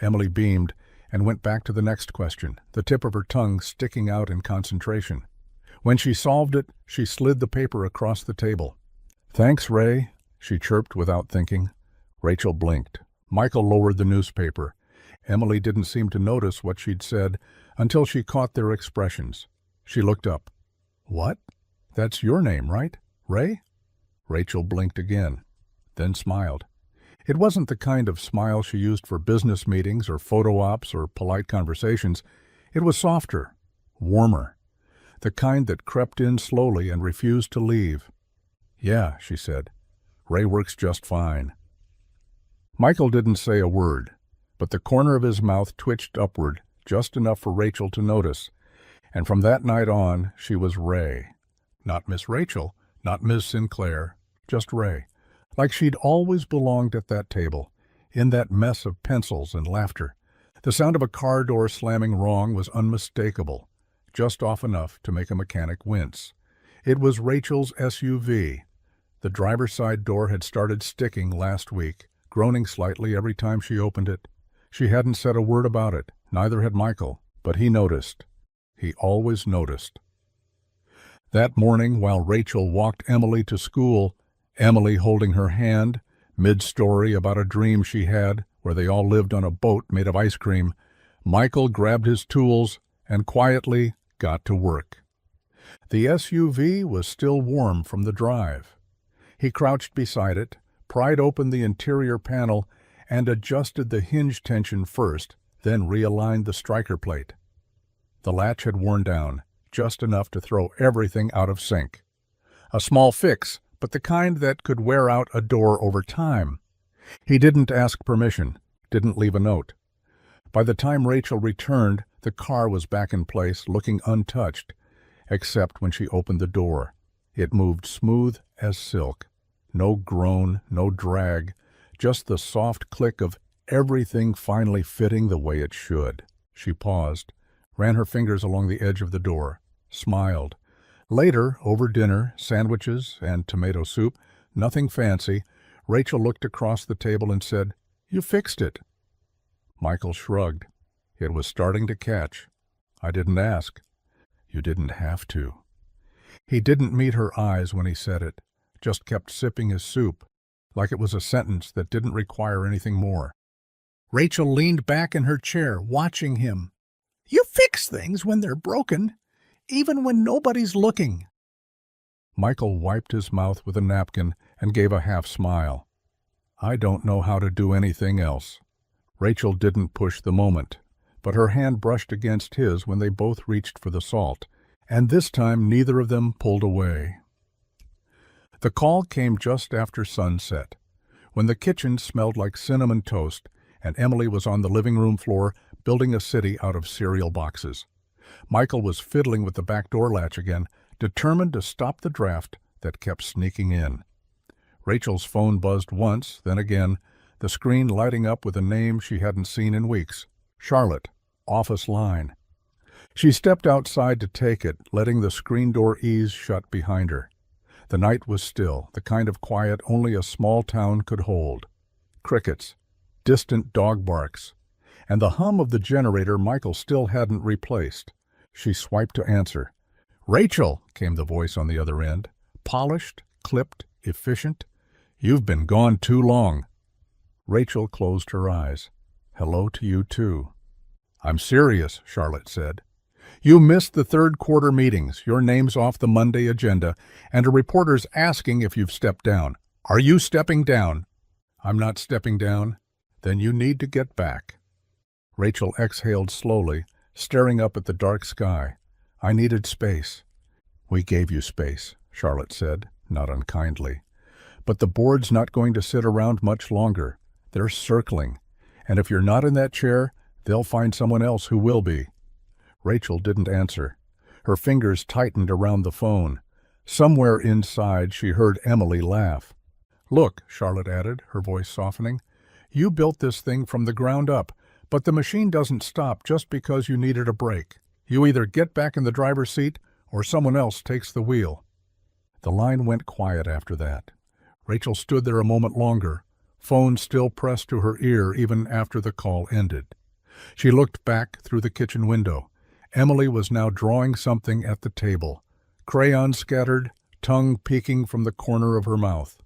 Emily beamed and went back to the next question, the tip of her tongue sticking out in concentration. When she solved it, she slid the paper across the table. "Thanks, Ray," she chirped without thinking. Rachel blinked. Michael lowered the newspaper. Emily didn't seem to notice what she'd said until she caught their expressions. She looked up. "What? That's your name, right? Ray?" Rachel blinked again, then smiled. It wasn't the kind of smile she used for business meetings or photo ops or polite conversations. It was softer, warmer, the kind that crept in slowly and refused to leave. "Yeah," she said. "Ray works just fine." Michael didn't say a word, but the corner of his mouth twitched upward, just enough for Rachel to notice, and from that night on she was Ray. Not Miss Rachel, not Ms. Sinclair, just Ray. Like she'd always belonged at that table, in that mess of pencils and laughter. The sound of a car door slamming wrong was unmistakable, just off enough to make a mechanic wince. It was Rachel's SUV. The driver's side door had started sticking last week, groaning slightly every time she opened it. She hadn't said a word about it, neither had Michael, but he noticed. He always noticed. That morning, while Rachel walked Emily to school, Emily holding her hand, mid-story about a dream she had where they all lived on a boat made of ice cream, Michael grabbed his tools and quietly got to work. The SUV was still warm from the drive. He crouched beside it, pried open the interior panel, and adjusted the hinge tension first, then realigned the striker plate. The latch had worn down, just enough to throw everything out of sync. A small fix, but the kind that could wear out a door over time. He didn't ask permission, didn't leave a note. By the time Rachel returned, the car was back in place, looking untouched, except when she opened the door. It moved smooth as silk. No groan, no drag, just the soft click of everything finally fitting the way it should. She paused, ran her fingers along the edge of the door, smiled. Later, over dinner, sandwiches and tomato soup, nothing fancy, Rachel looked across the table and said, "You fixed it." Michael shrugged. It was starting to catch. "I didn't ask." "You didn't have to." He didn't meet her eyes when he said it, just kept sipping his soup, like it was a sentence that didn't require anything more. Rachel leaned back in her chair, watching him. "You fix things when they're broken. even when nobody's looking." Michael wiped his mouth with a napkin and gave a half smile. "I don't know how to do anything else." Rachel didn't push the moment, but her hand brushed against his when they both reached for the salt, and this time neither of them pulled away. The call came just after sunset, when the kitchen smelled like cinnamon toast and Emily was on the living room floor building a city out of cereal boxes. Michael was fiddling with the back door latch again, determined to stop the draft that kept sneaking in. Rachel's phone buzzed once, then again, the screen lighting up with a name she hadn't seen in weeks. Charlotte, office line. She stepped outside to take it, letting the screen door ease shut behind her. The night was still, the kind of quiet only a small town could hold. Crickets, distant dog barks, and the hum of the generator Michael still hadn't replaced. She swiped to answer. "Rachel," came the voice on the other end. Polished, clipped, efficient. "You've been gone too long." Rachel closed her eyes. "Hello to you, too." "I'm serious," Charlotte said. "You missed the third quarter meetings, your name's off the Monday agenda, and a reporter's asking if you've stepped down. Are you stepping down?" "I'm not stepping down." "Then you need to get back." Rachel exhaled slowly, staring up at the dark sky. "I needed space." "We gave you space," Charlotte said, not unkindly. "But the board's not going to sit around much longer. They're circling, and if you're not in that chair, they'll find someone else who will be." Rachel didn't answer. Her fingers tightened around the phone. Somewhere inside she heard Emily laugh. "Look," Charlotte added, her voice softening, "you built this thing from the ground up, but the machine doesn't stop just because you needed a break. You either get back in the driver's seat or someone else takes the wheel." The line went quiet after that. Rachel stood there a moment longer, phone still pressed to her ear even after the call ended. She looked back through the kitchen window. Emily was now drawing something at the table, crayon scattered, tongue peeking from the corner of her mouth.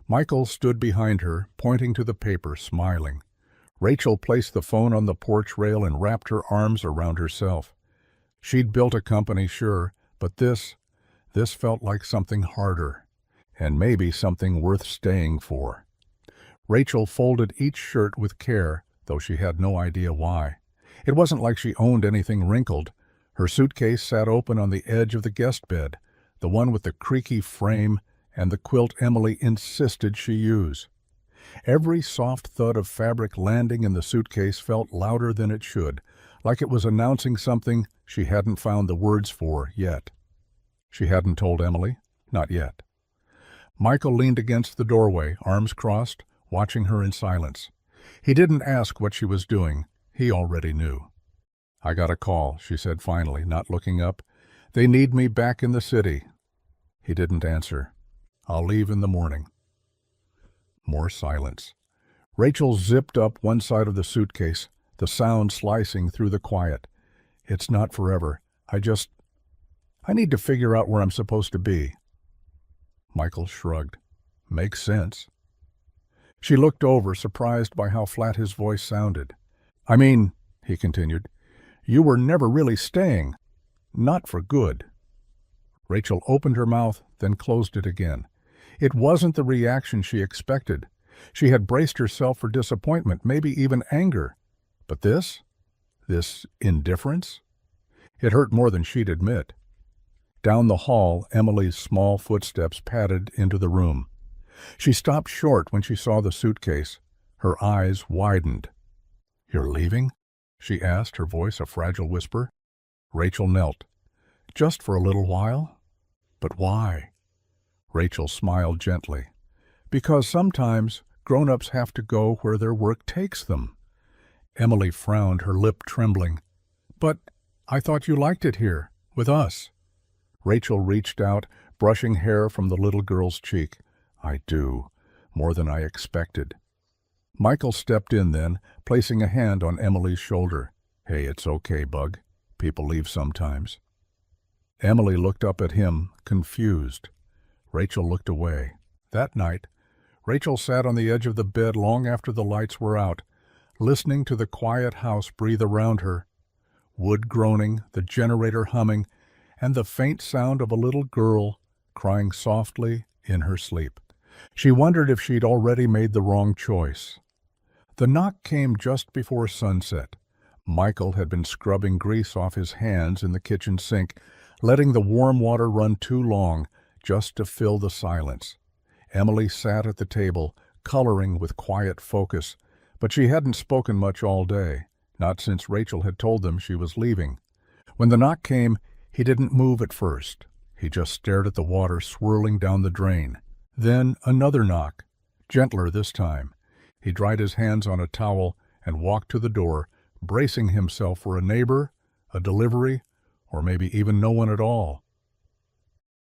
Michael stood behind her, pointing to the paper, smiling. Rachel placed the phone on the porch rail and wrapped her arms around herself. She'd built a company, sure, but this felt like something harder, and maybe something worth staying for. Rachel folded each shirt with care, though she had no idea why. It wasn't like she owned anything wrinkled. Her suitcase sat open on the edge of the guest bed, the one with the creaky frame and the quilt Emily insisted she use. Every soft thud of fabric landing in the suitcase felt louder than it should, like it was announcing something she hadn't found the words for yet. She hadn't told Emily, not yet. Michael leaned against the doorway, arms crossed, watching her in silence. He didn't ask what she was doing. He already knew. "I got a call," she said finally, not looking up. "They need me back in the city." He didn't answer. "I'll leave in the morning." More silence. Rachel zipped up one side of the suitcase, the sound slicing through the quiet. "It's not forever. I need to figure out where I'm supposed to be." Michael shrugged. "Makes sense." She looked over, surprised by how flat his voice sounded. "I mean," he continued, "you were never really staying. Not for good." Rachel opened her mouth, then closed it again. It wasn't the reaction she expected. She had braced herself for disappointment, maybe even anger. But this indifference? It hurt more than she'd admit. Down the hall, Emily's small footsteps padded into the room. She stopped short when she saw the suitcase. Her eyes widened. "You're leaving?" she asked, her voice a fragile whisper. Rachel knelt. "Just for a little while?" "But why?" Rachel smiled gently. "Because sometimes grown-ups have to go where their work takes them." Emily frowned, her lip trembling. "But I thought you liked it here, with us." Rachel reached out, brushing hair from the little girl's cheek. "I do, more than I expected." Michael stepped in then, placing a hand on Emily's shoulder. "Hey, it's okay, Bug. People leave sometimes." Emily looked up at him, confused. Rachel looked away. That night, Rachel sat on the edge of the bed long after the lights were out, listening to the quiet house breathe around her, wood groaning, the generator humming, and the faint sound of a little girl crying softly in her sleep. She wondered if she'd already made the wrong choice. The knock came just before sunset. Michael had been scrubbing grease off his hands in the kitchen sink, letting the warm water run too long just to fill the silence. Emily sat at the table, coloring with quiet focus, but she hadn't spoken much all day, not since Rachel had told them she was leaving. When the knock came, he didn't move at first. He just stared at the water swirling down the drain. Then another knock, gentler this time. He dried his hands on a towel and walked to the door, bracing himself for a neighbor, a delivery, or maybe even no one at all.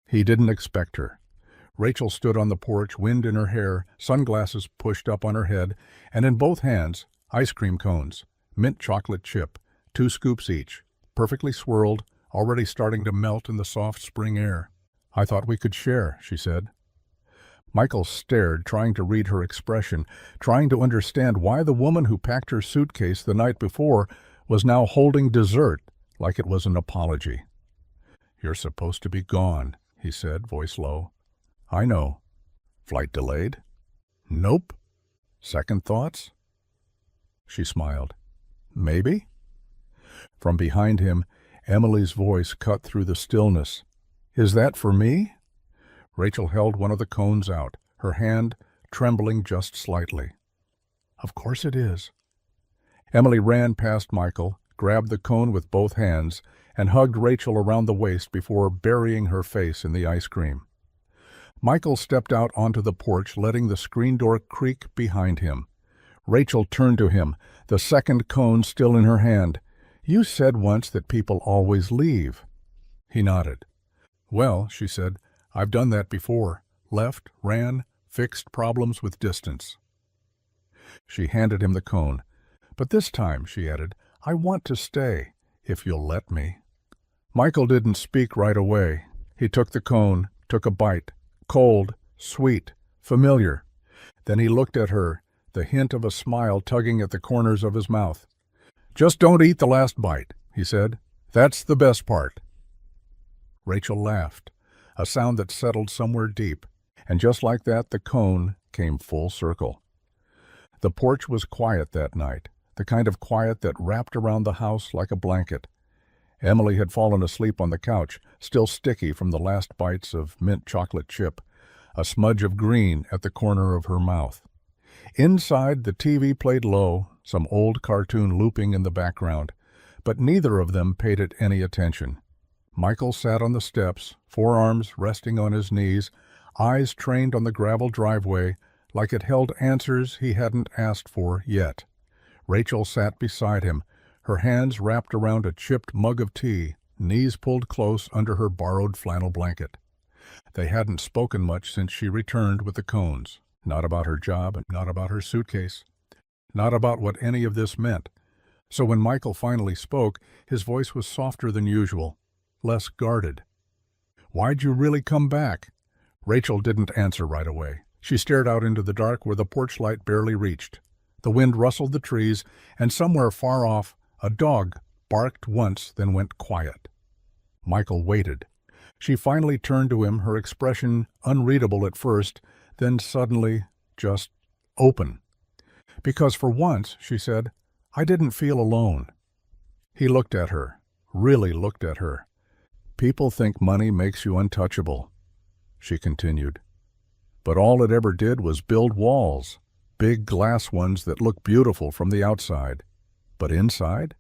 He didn't expect her. Rachel stood on the porch, wind in her hair, sunglasses pushed up on her head, and in both hands, ice cream cones, mint chocolate chip, 2 scoops each, perfectly swirled, already starting to melt in the soft spring air. "I thought we could share," she said. Michael stared, trying to read her expression, trying to understand why the woman who packed her suitcase the night before was now holding dessert like it was an apology. "You're supposed to be gone," he said, voice low. "I know. Flight delayed?" "Nope." "Second thoughts?" She smiled. "Maybe?" From behind him, Emily's voice cut through the stillness. "Is that for me?" Rachel held one of the cones out, her hand trembling just slightly. "Of course it is." Emily ran past Michael, grabbed the cone with both hands, and hugged Rachel around the waist before burying her face in the ice cream. Michael stepped out onto the porch, letting the screen door creak behind him. Rachel turned to him, the second cone still in her hand. "You said once that people always leave." He nodded. "Well," she said, "I've done that before. Left, ran, fixed problems with distance." She handed him the cone. "But this time," she added, "I want to stay, if you'll let me." Michael didn't speak right away. He took the cone, took a bite. Cold, sweet, familiar. Then he looked at her, the hint of a smile tugging at the corners of his mouth. "Just don't eat the last bite," he said. "That's the best part." Rachel laughed, a sound that settled somewhere deep, and just like that the cone came full circle. The porch was quiet that night, the kind of quiet that wrapped around the house like a blanket. Emily had fallen asleep on the couch, still sticky from the last bites of mint chocolate chip, a smudge of green at the corner of her mouth. Inside, the TV played low, some old cartoon looping in the background, but neither of them paid it any attention. Michael sat on the steps, forearms resting on his knees, eyes trained on the gravel driveway, like it held answers he hadn't asked for yet. Rachel sat beside him, her hands wrapped around a chipped mug of tea, knees pulled close under her borrowed flannel blanket. They hadn't spoken much since she returned with the cones. Not about her job, and not about her suitcase. Not about what any of this meant. So when Michael finally spoke, his voice was softer than usual, less guarded. "Why'd you really come back?" Rachel didn't answer right away. She stared out into the dark where the porch light barely reached. The wind rustled the trees, and somewhere far off, a dog barked once, then went quiet. Michael waited. She finally turned to him, her expression unreadable at first, then suddenly just open. "Because for once," she said, "I didn't feel alone." He looked at her, really looked at her. "People think money makes you untouchable," she continued. "But all it ever did was build walls, big glass ones that look beautiful from the outside. But inside,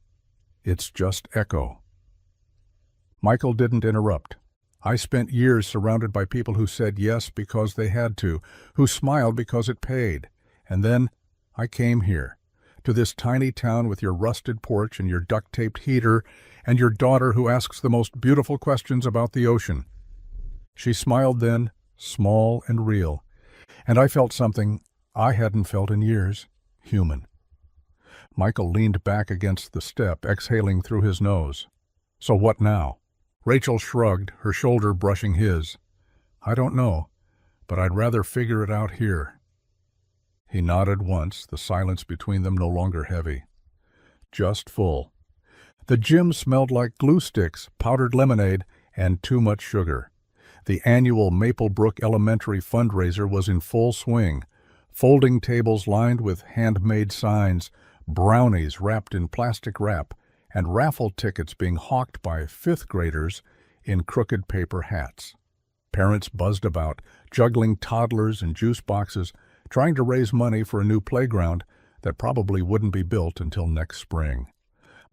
it's just echo." Michael didn't interrupt. "I spent years surrounded by people who said yes because they had to, who smiled because it paid. And then I came here, to this tiny town with your rusted porch and your duct-taped heater and your daughter who asks the most beautiful questions about the ocean." She smiled then, small and real, and I felt something I hadn't felt in years, human. Michael leaned back against the step, exhaling through his nose. "So what now?" Rachel shrugged, her shoulder brushing his. "I don't know, but I'd rather figure it out here." He nodded once, the silence between them no longer heavy. Just full. The gym smelled like glue sticks, powdered lemonade, and too much sugar. The annual Maplebrook Elementary fundraiser was in full swing. Folding tables lined with handmade signs, brownies wrapped in plastic wrap, and raffle tickets being hawked by fifth graders in crooked paper hats. Parents buzzed about, juggling toddlers and juice boxes, trying to raise money for a new playground that probably wouldn't be built until next spring.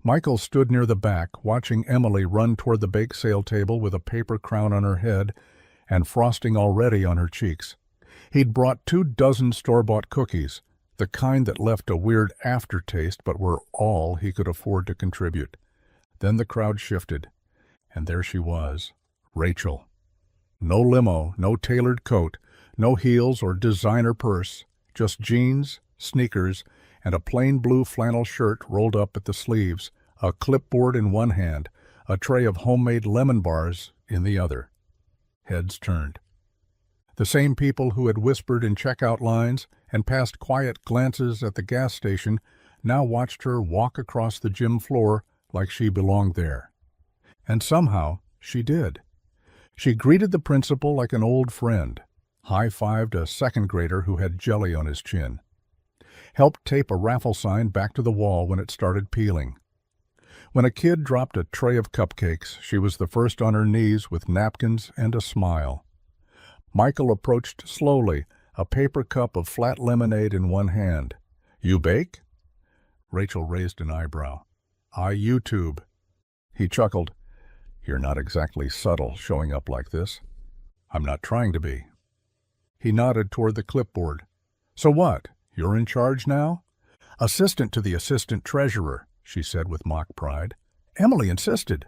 Michael stood near the back, watching Emily run toward the bake sale table with a paper crown on her head and frosting already on her cheeks. He'd brought 24 store-bought cookies, the kind that left a weird aftertaste but were all he could afford to contribute. Then the crowd shifted, and there she was, Rachel. No limo, no tailored coat, no heels or designer purse, just jeans, sneakers, and a plain blue flannel shirt rolled up at the sleeves, a clipboard in one hand, a tray of homemade lemon bars in the other. Heads turned. The same people who had whispered in checkout lines and passed quiet glances at the gas station now watched her walk across the gym floor like she belonged there. And somehow she did. She greeted the principal like an old friend, high-fived a second grader who had jelly on his chin, helped tape a raffle sign back to the wall when it started peeling. When a kid dropped a tray of cupcakes, she was the first on her knees with napkins and a smile. Michael approached slowly, a paper cup of flat lemonade in one hand. "You bake?" Rachel raised an eyebrow. "I YouTube." He chuckled. "You're not exactly subtle showing up like this." "I'm not trying to be." He nodded toward the clipboard. "So what? You're in charge now?" "Assistant to the assistant treasurer," she said with mock pride. "Emily insisted."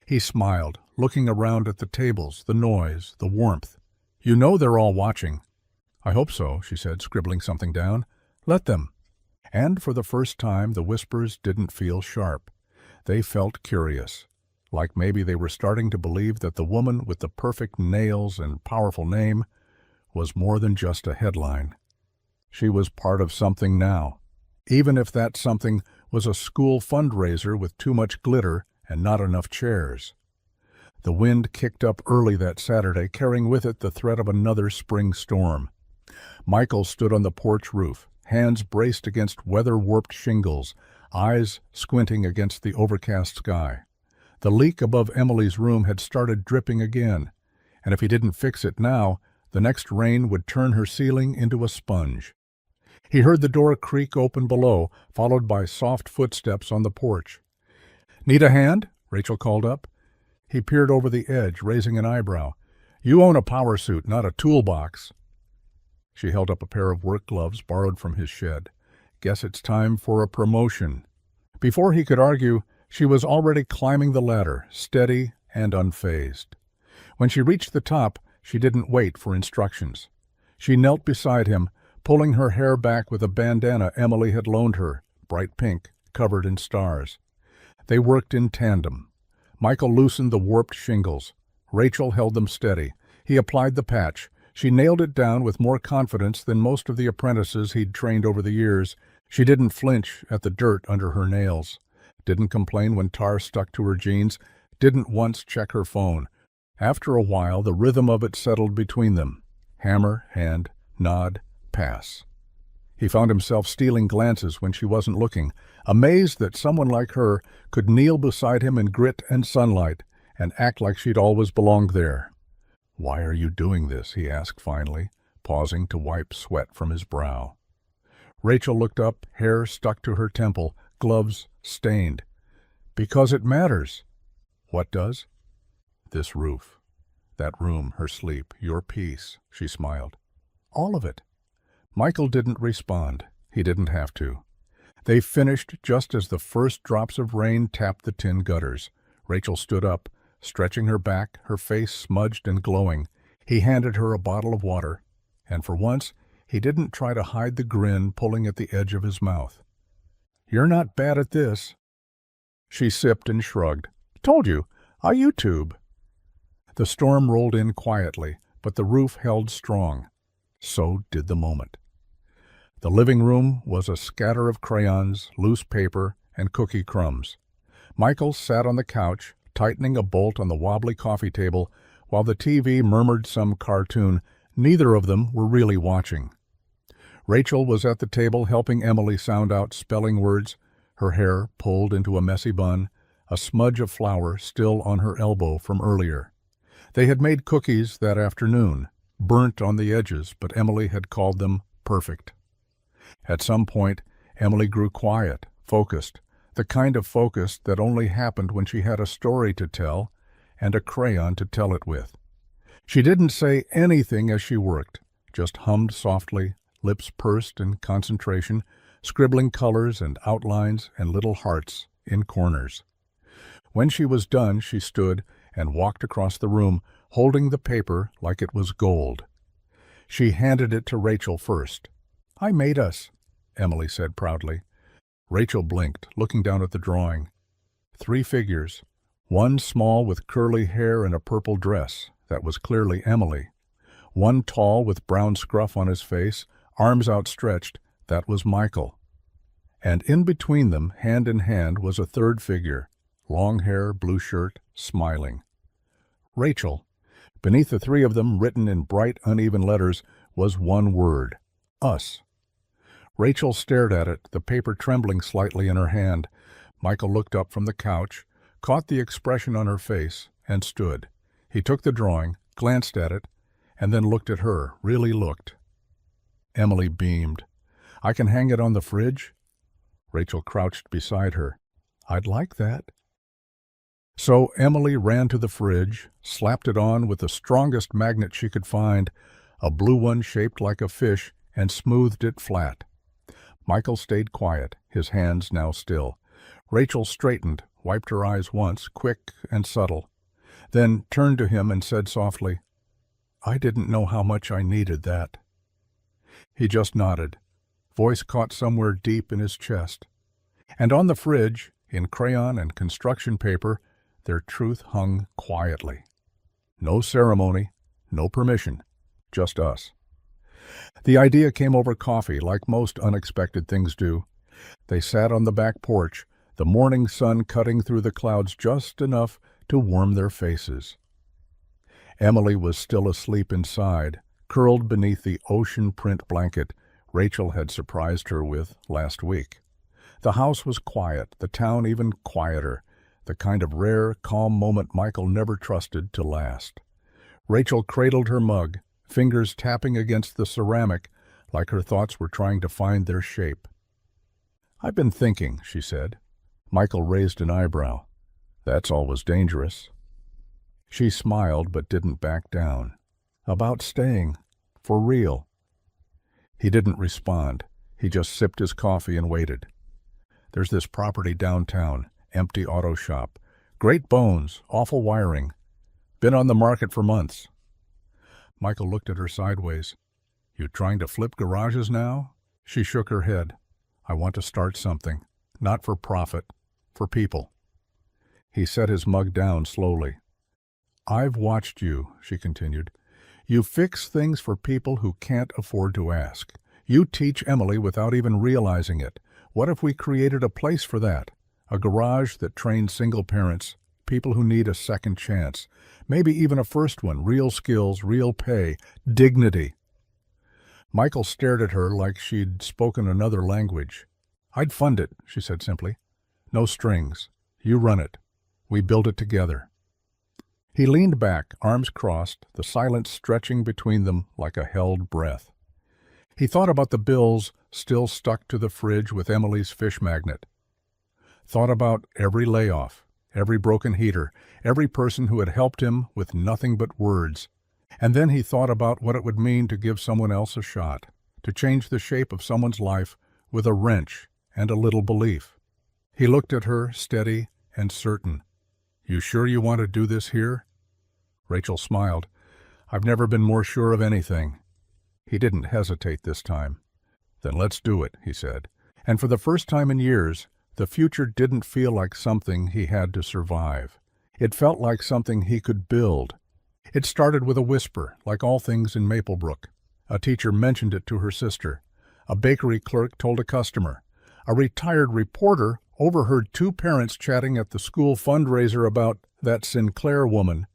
He smiled, looking around at the tables, the noise, the warmth. "You know they're all watching." "I hope so," she said, scribbling something down. "Let them." And for the first time the whispers didn't feel sharp. They felt curious, like maybe they were starting to believe that the woman with the perfect nails and powerful name was more than just a headline. She was part of something now, even if that something was a school fundraiser with too much glitter and not enough chairs. The wind kicked up early that Saturday, carrying with it the threat of another spring storm. Michael stood on the porch roof, hands braced against weather-warped shingles, eyes squinting against the overcast sky. The leak above Emily's room had started dripping again, and if he didn't fix it now, the next rain would turn her ceiling into a sponge. He heard the door creak open below, followed by soft footsteps on the porch. "Need a hand?" Rachel called up. He peered over the edge, raising an eyebrow. "You own a power suit, not a toolbox." She held up a pair of work gloves borrowed from his shed. "Guess it's time for a promotion." Before he could argue, she was already climbing the ladder, steady and unfazed. When she reached the top, she didn't wait for instructions. She knelt beside him, pulling her hair back with a bandana Emily had loaned her, bright pink, covered in stars. They worked in tandem. Michael loosened the warped shingles. Rachel held them steady. He applied the patch. She nailed it down with more confidence than most of the apprentices he'd trained over the years. She didn't flinch at the dirt under her nails, didn't complain when tar stuck to her jeans, didn't once check her phone. After a while, the rhythm of it settled between them. Hammer, hand, nod, pass. He found himself stealing glances when she wasn't looking, amazed that someone like her could kneel beside him in grit and sunlight and act like she'd always belonged there. "Why are you doing this?" he asked finally, pausing to wipe sweat from his brow. Rachel looked up, hair stuck to her temple, gloves stained. "Because it matters." "What does?" "This roof. That room, her sleep, your peace," she smiled. "All of it." Michael didn't respond. He didn't have to. They finished just as the first drops of rain tapped the tin gutters. Rachel stood up, stretching her back, her face smudged and glowing. He handed her a bottle of water, and for once he didn't try to hide the grin pulling at the edge of his mouth. "You're not bad at this." She sipped and shrugged. "Told you, I YouTube." The storm rolled in quietly, but the roof held strong. So did the moment. The living room was a scatter of crayons, loose paper, and cookie crumbs. Michael sat on the couch, tightening a bolt on the wobbly coffee table while the TV murmured some cartoon neither of them were really watching. Rachel was at the table helping Emily sound out spelling words, her hair pulled into a messy bun, a smudge of flour still on her elbow from earlier. They had made cookies that afternoon, burnt on the edges, but Emily had called them perfect. At some point, Emily grew quiet, focused, the kind of focus that only happened when she had a story to tell and a crayon to tell it with. She didn't say anything as she worked, just hummed softly, lips pursed in concentration, scribbling colors and outlines and little hearts in corners. When she was done, she stood and walked across the room, holding the paper like it was gold. She handed it to Rachel first. "I made us," Emily said proudly. Rachel blinked, looking down at the drawing. 3 figures, one small with curly hair and a purple dress, that was clearly Emily. One tall with brown scruff on his face, arms outstretched, that was Michael. And in between them, hand in hand, was a third figure, long hair, blue shirt, smiling. Rachel. Beneath the 3 of them, written in bright, uneven letters, was one word: us. Rachel stared at it, the paper trembling slightly in her hand. Michael looked up from the couch, caught the expression on her face, and stood. He took the drawing, glanced at it, and then looked at her, really looked. Emily beamed. "I can hang it on the fridge?" Rachel crouched beside her. "I'd like that." So Emily ran to the fridge, slapped it on with the strongest magnet she could find, a blue one shaped like a fish, and smoothed it flat. Michael stayed quiet, his hands now still. Rachel straightened, wiped her eyes once, quick and subtle, then turned to him and said softly, "I didn't know how much I needed that." He just nodded, voice caught somewhere deep in his chest. And on the fridge, in crayon and construction paper, their truth hung quietly. No ceremony, no permission, just us. The idea came over coffee, like most unexpected things do. They sat on the back porch, the morning sun cutting through the clouds just enough to warm their faces. Emily was still asleep inside, curled beneath the ocean print blanket Rachel had surprised her with last week. The house was quiet, the town even quieter, the kind of rare, calm moment Michael never trusted to last. Rachel cradled her mug, fingers tapping against the ceramic like her thoughts were trying to find their shape. "I've been thinking," she said. Michael raised an eyebrow. "That's always dangerous." She smiled but didn't back down. "About staying. For real." He didn't respond. He just sipped his coffee and waited. "There's this property downtown, empty auto shop. Great bones, awful wiring. Been on the market for months." Michael looked at her sideways. "You trying to flip garages now?" She shook her head. "I want to start something. Not for profit. For people." He set his mug down slowly. "I've watched you," she continued. "You fix things for people who can't afford to ask. You teach Emily without even realizing it. What if we created a place for that? A garage that trained single parents, people who need a second chance, maybe even a first one, real skills, real pay, dignity." Michael stared at her like she'd spoken another language. "I'd fund it," she said simply. "No strings. You run it. We build it together." He leaned back, arms crossed, the silence stretching between them like a held breath. He thought about the bills still stuck to the fridge with Emily's fish magnet. Thought about every layoff, every broken heater, every person who had helped him with nothing but words. And then he thought about what it would mean to give someone else a shot, to change the shape of someone's life with a wrench and a little belief. He looked at her, steady and certain. "You sure you want to do this here?" Rachel smiled. "I've never been more sure of anything." He didn't hesitate this time. "Then let's do it," he said. And for the first time in years, the future didn't feel like something he had to survive. It felt like something he could build. It started with a whisper, like all things in Maplebrook. A teacher mentioned it to her sister. A bakery clerk told a customer. A retired reporter overheard two parents chatting at the school fundraiser about that Sinclair woman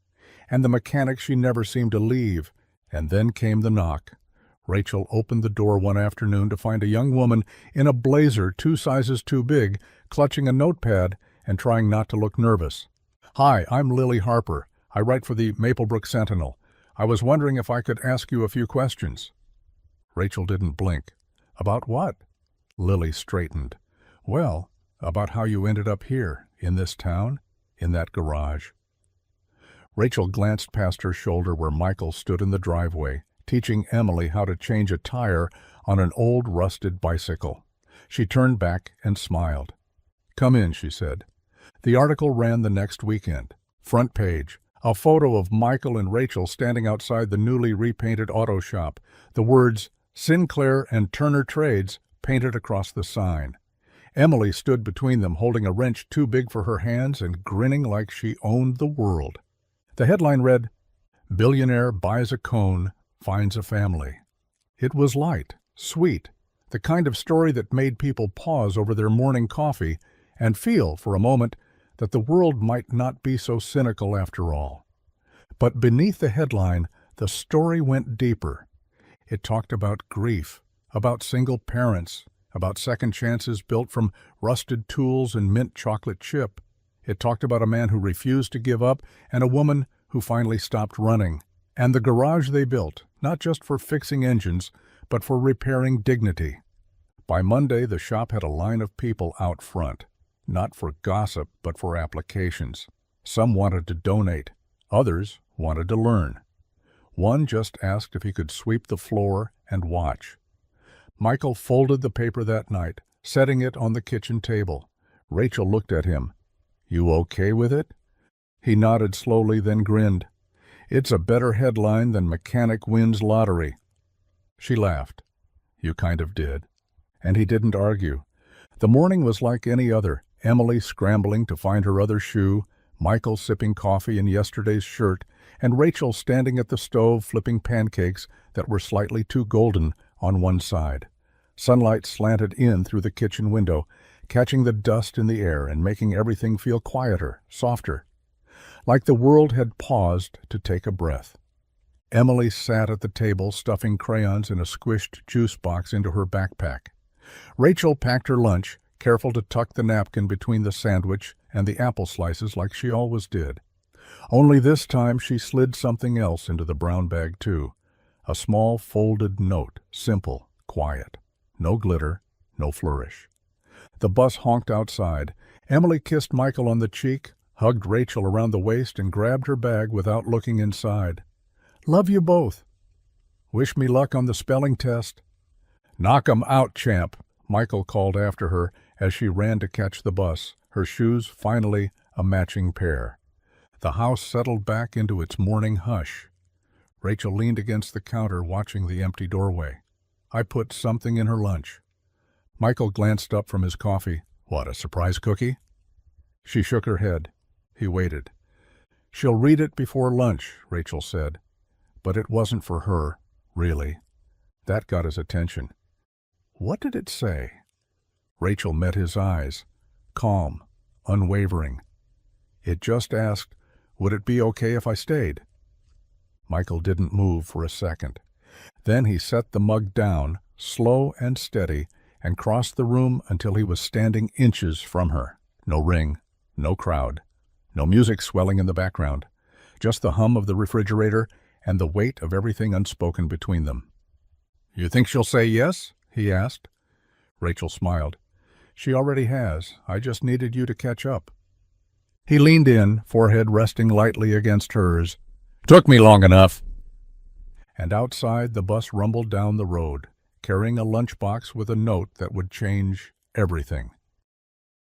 and the mechanic she never seemed to leave. And then came the knock. Rachel opened the door one afternoon to find a young woman in a blazer 2 sizes too big, clutching a notepad and trying not to look nervous. "Hi, I'm Lily Harper. I write for the Maplebrook Sentinel. I was wondering if I could ask you a few questions." Rachel didn't blink. "About what?" Lily straightened. "Well, about how you ended up here, in this town, in that garage." Rachel glanced past her shoulder where Michael stood in the driveway, teaching Emily how to change a tire on an old rusted bicycle. She turned back and smiled. "Come in," she said. The article ran the next weekend. Front page, a photo of Michael and Rachel standing outside the newly repainted auto shop, the words Sinclair and Turner Trades painted across the sign. Emily stood between them, holding a wrench too big for her hands and grinning like she owned the world. The headline read, "Billionaire buys a cone, finds a family." It was light, sweet, the kind of story that made people pause over their morning coffee and feel, for a moment, that the world might not be so cynical after all. But beneath the headline, the story went deeper. It talked about grief, about single parents, about second chances built from rusted tools and mint chocolate chip. It talked about a man who refused to give up and a woman who finally stopped running. And the garage they built, not just for fixing engines, but for repairing dignity. By Monday, the shop had a line of people out front, not for gossip, but for applications. Some wanted to donate. Others wanted to learn. One just asked if he could sweep the floor and watch. Michael folded the paper that night, setting it on the kitchen table. Rachel looked at him. "You okay with it?" He nodded slowly, then grinned. "It's a better headline than Mechanic Wins Lottery." She laughed. "You kind of did." And he didn't argue. The morning was like any other. Emily scrambling to find her other shoe, Michael sipping coffee in yesterday's shirt, and Rachel standing at the stove flipping pancakes that were slightly too golden on one side. Sunlight slanted in through the kitchen window, catching the dust in the air and making everything feel quieter, softer, like the world had paused to take a breath. Emily sat at the table stuffing crayons in a squished juice box into her backpack. Rachel packed her lunch, careful to tuck the napkin between the sandwich and the apple slices like she always did. Only this time she slid something else into the brown bag too. A small folded note, simple, quiet. No glitter, no flourish. The bus honked outside. Emily kissed Michael on the cheek, hugged Rachel around the waist, and grabbed her bag without looking inside. "Love you both. Wish me luck on the spelling test." "Knock 'em out, champ," Michael called after her as she ran to catch the bus, her shoes finally a matching pair. The house settled back into its morning hush. Rachel leaned against the counter, watching the empty doorway. "I put something in her lunch." Michael glanced up from his coffee. "What, a surprise cookie?" She shook her head. He waited. "She'll read it before lunch," Rachel said. But it wasn't for her, really. That got his attention. What did it say? Rachel met his eyes, calm, unwavering. It just asked, "Would it be okay if I stayed?" Michael didn't move for a second. Then he set the mug down, slow and steady, and crossed the room until he was standing inches from her. No ring, no crowd, no music swelling in the background, just the hum of the refrigerator and the weight of everything unspoken between them. "You think she'll say yes?" he asked. Rachel smiled. "She already has. I just needed you to catch up." He leaned in, forehead resting lightly against hers. "Took me long enough." And outside, the bus rumbled down the road, carrying a lunchbox with a note that would change everything.